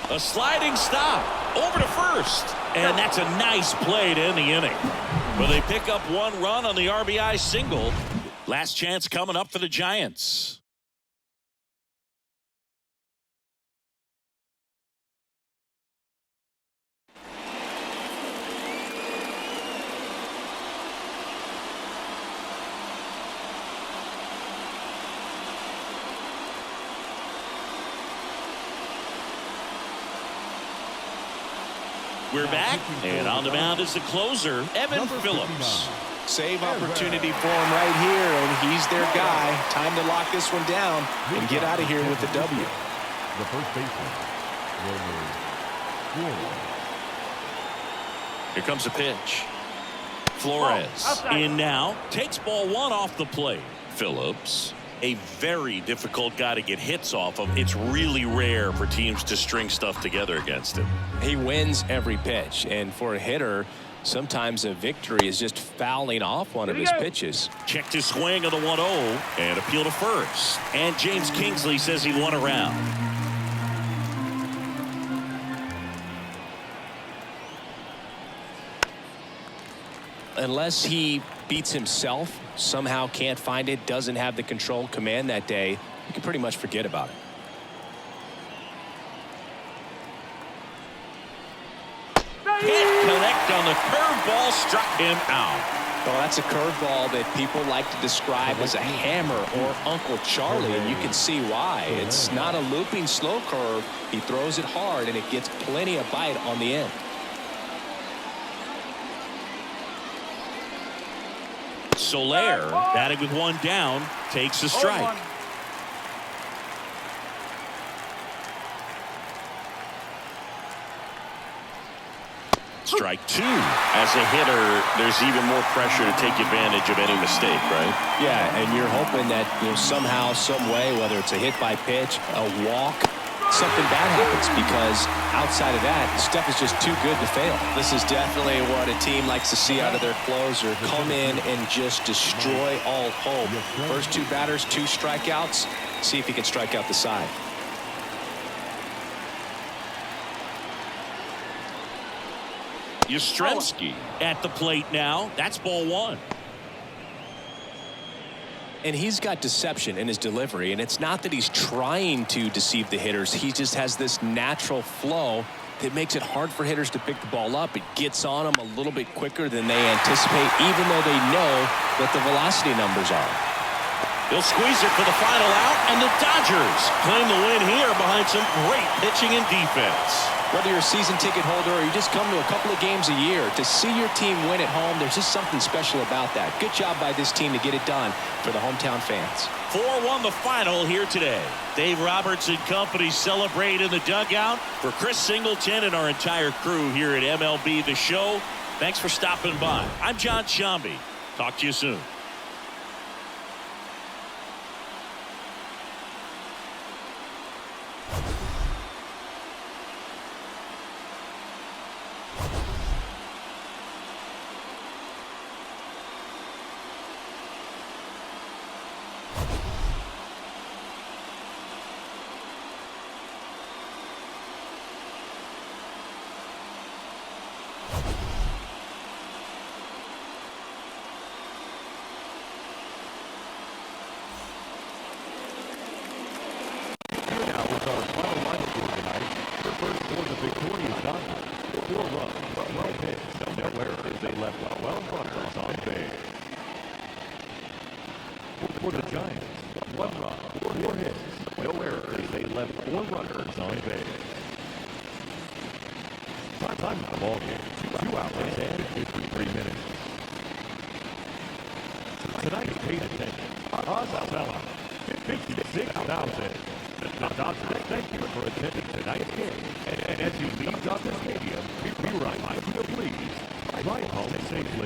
A sliding stop over to first, and that's a nice play to end the inning. But they pick up 1 run on the RBI single. Last chance coming up for the Giants. We're back, and on the mound is the closer, Evan Phillips. Save opportunity for him right here, and he's their guy. Time to lock this one down and get out of here with the W. The first baseman, Here comes a pitch. Flores in now, takes ball 1 off the plate. Phillips, a very difficult guy to get hits off of. It's really rare for teams to string stuff together against him. He wins every pitch, and for a hitter, sometimes a victory is just fouling off one of his pitches. Checked his swing of the 1-0 and appeal to first. And James Kingsley says he won a round. Unless he beats himself, somehow can't find it, doesn't have the control command that day, you can pretty much forget about it. Can't connect on the curveball, struck him out. Well, that's a curveball that people like to describe as a hammer or Uncle Charlie, and you can see why. It's not a looping slow curve. He throws it hard, and it gets plenty of bite on the end. Soler, batting with 1 down, takes a strike. Strike 2. As a hitter, there's even more pressure to take advantage of any mistake, right? Yeah, and you're hoping that somehow, some way, whether it's a hit by pitch, a walk, something bad happens, because outside of that, stuff is just too good to fail. This is definitely what a team likes to see out of their closer. Come in and just destroy all hope. First 2 batters, 2 strikeouts. See if he can strike out the side. Yastrzemski at the plate now. That's ball 1. And he's got deception in his delivery, and it's not that he's trying to deceive the hitters. He just has this natural flow that makes it hard for hitters to pick the ball up. It gets on them a little bit quicker than they anticipate, even though they know what the velocity numbers are. He'll squeeze it for the final out, and the Dodgers claim the win here behind some great pitching and defense. Whether you're a season ticket holder or you just come to a couple of games a year, to see your team win at home, there's just something special about that. Good job by this team to get it done for the hometown fans. 4-1 the final here today. Dave Roberts and company celebrate in the dugout. For Chris Singleton and our entire crew here at MLB The Show, thanks for stopping by. I'm John Shambi. Talk to you soon. For the Giants, 1 run, 4 hits, no errors. They left 4 runners on base. Time of the ball game, 2 hours and 53 minutes. Tonight's paid attention. Osala, 56,000. The Dodgers, thank you for attending tonight's game. And as you leave Dodger Stadium, be right, if you please, right home safely.